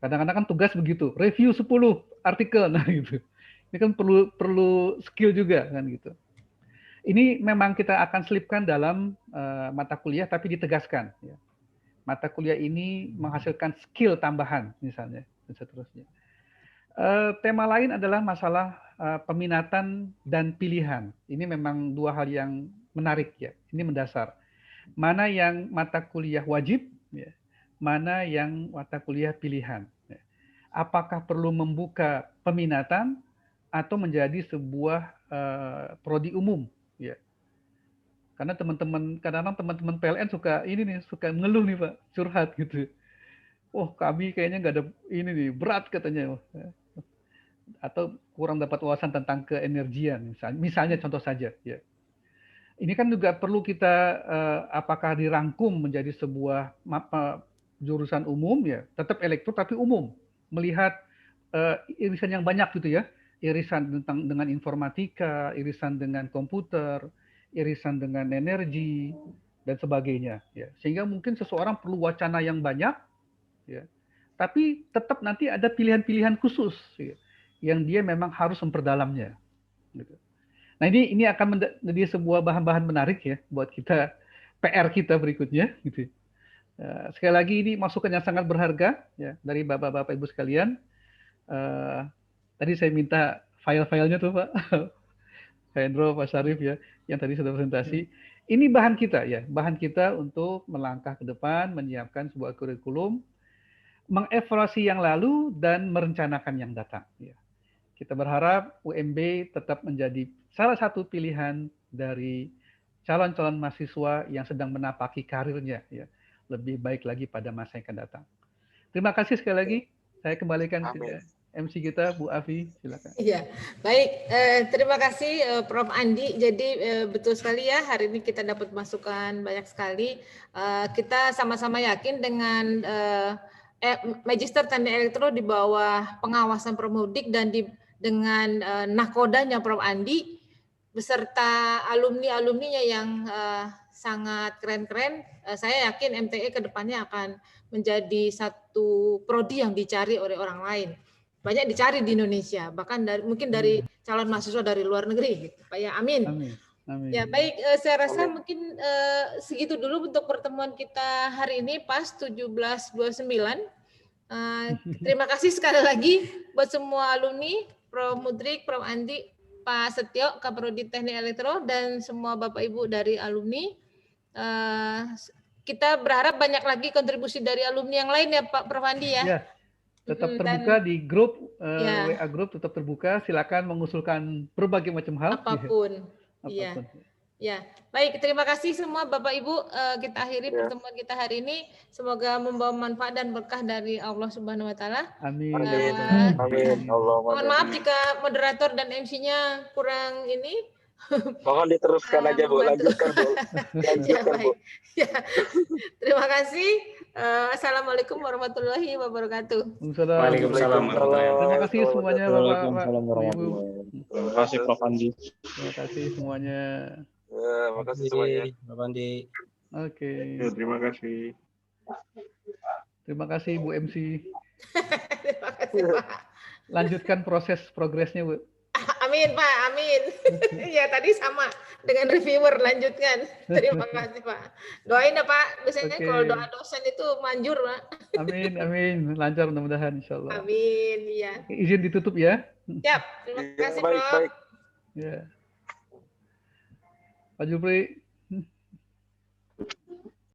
S2: Kadang-kadang kan tugas begitu, review 10 artikel, nah gitu. Ini kan perlu skill juga kan gitu. Ini memang kita akan selipkan dalam mata kuliah, tapi ditegaskan. Ya. Mata kuliah ini menghasilkan skill tambahan misalnya, dan seterusnya. Tema lain adalah masalah peminatan dan pilihan. Ini memang dua hal yang menarik ya. Ini mendasar. Mana yang mata kuliah wajib, ya, mana yang mata kuliah pilihan. Apakah perlu membuka peminatan atau menjadi sebuah prodi umum, ya. Karena kadang-kadang teman-teman PLN suka mengeluh nih Pak, curhat gitu. Oh kami kayaknya nggak ada ini nih, berat katanya. Atau kurang dapat wawasan tentang keenergian, misalnya contoh saja, ya. Ini kan juga perlu kita apakah dirangkum menjadi sebuah jurusan umum ya, tetap elektro tapi umum, melihat irisan yang banyak gitu ya, irisan dengan informatika, irisan dengan komputer, irisan dengan energi dan sebagainya ya. Sehingga mungkin seseorang perlu wacana yang banyak ya. Tapi tetap nanti ada pilihan-pilihan khusus ya, yang dia memang harus memperdalamnya gitu. Nah ini akan menjadi sebuah bahan-bahan menarik ya buat kita, PR kita berikutnya gitu. Sekali lagi ini masukan yang sangat berharga ya dari bapak-bapak ibu sekalian. Tadi saya minta file-filenya tuh Pak, Pak Hendro, Pak Syarif ya, yang tadi sudah presentasi. Ini bahan kita ya, bahan kita untuk melangkah ke depan, menyiapkan sebuah kurikulum, mengevaluasi yang lalu dan merencanakan yang datang. Ya. Kita berharap UMB tetap menjadi salah satu pilihan dari calon-calon mahasiswa yang sedang menapaki karirnya ya, lebih baik lagi pada masa yang akan datang. Terima kasih sekali lagi. Saya kembalikan ke MC kita, Bu Afi, silakan.
S3: Iya, baik. Terima kasih Prof. Andi. Jadi betul sekali ya, hari ini kita dapat masukan banyak sekali. Kita sama-sama yakin dengan Magister Teknik Elektro di bawah pengawasan Promudik dan dengan nahkodanya Prof. Andi beserta alumni-alumninya yang sangat keren-keren, saya yakin MTE ke depannya akan menjadi satu prodi yang dicari oleh orang lain. Banyak dicari di Indonesia, bahkan mungkin dari calon mahasiswa dari luar negeri, gitu. Pak ya, amin.
S2: Amin. Amin.
S3: Ya baik, saya rasa mungkin segitu dulu untuk pertemuan kita hari ini pas 17.29. Terima kasih sekali lagi buat semua alumni, Prof. Mudrik, Prof. Andi, Pak Setio, Kaprodi Teknik Elektro, dan semua Bapak Ibu dari alumni. Kita berharap banyak lagi kontribusi dari alumni yang lain ya Pak Prof. Andi ya. Ya.
S2: Tetap terbuka di grup, WA grup tetap terbuka, silakan mengusulkan berbagai macam hal.
S3: Apapun. Iya. Ya, baik. Terima kasih semua Bapak Ibu. Kita akhiri pertemuan kita hari ini. Semoga membawa manfaat dan berkah dari Allah Subhanahu Wa Taala.
S2: Amin.
S12: Amin.
S3: Mohon maaf jika moderator dan MC-nya kurang ini.
S12: Mohon diteruskan aja Bu, lanjutkan Bu. Lanjutkan Bu.
S3: Ya. Terima kasih. Assalamualaikum warahmatullahi wabarakatuh.
S6: Waalaikumsalam.
S2: Terima kasih semuanya Bapak.
S7: Terima kasih Prof. Andi.
S2: Terima kasih semuanya.
S12: Terima kasih semuanya.
S5: Prof. Andi.
S2: Oke.
S7: Terima kasih.
S2: Terima kasih Bu MC.
S3: Terima kasih Pak.
S2: Lanjutkan proses progresnya Bu.
S3: Amin Pak, amin. Ya tadi sama dengan reviewer, lanjutkan. Terima kasih Pak. Doain ya Pak, biasanya kalau doa dosen itu manjur Pak.
S2: Amin, amin. Lancar mudah-mudahan insya Allah.
S3: Amin, iya.
S2: Izin ditutup ya.
S3: Siap, terima kasih
S12: baik,
S3: Prof.
S12: baik.
S2: Ya. Pak Jupri.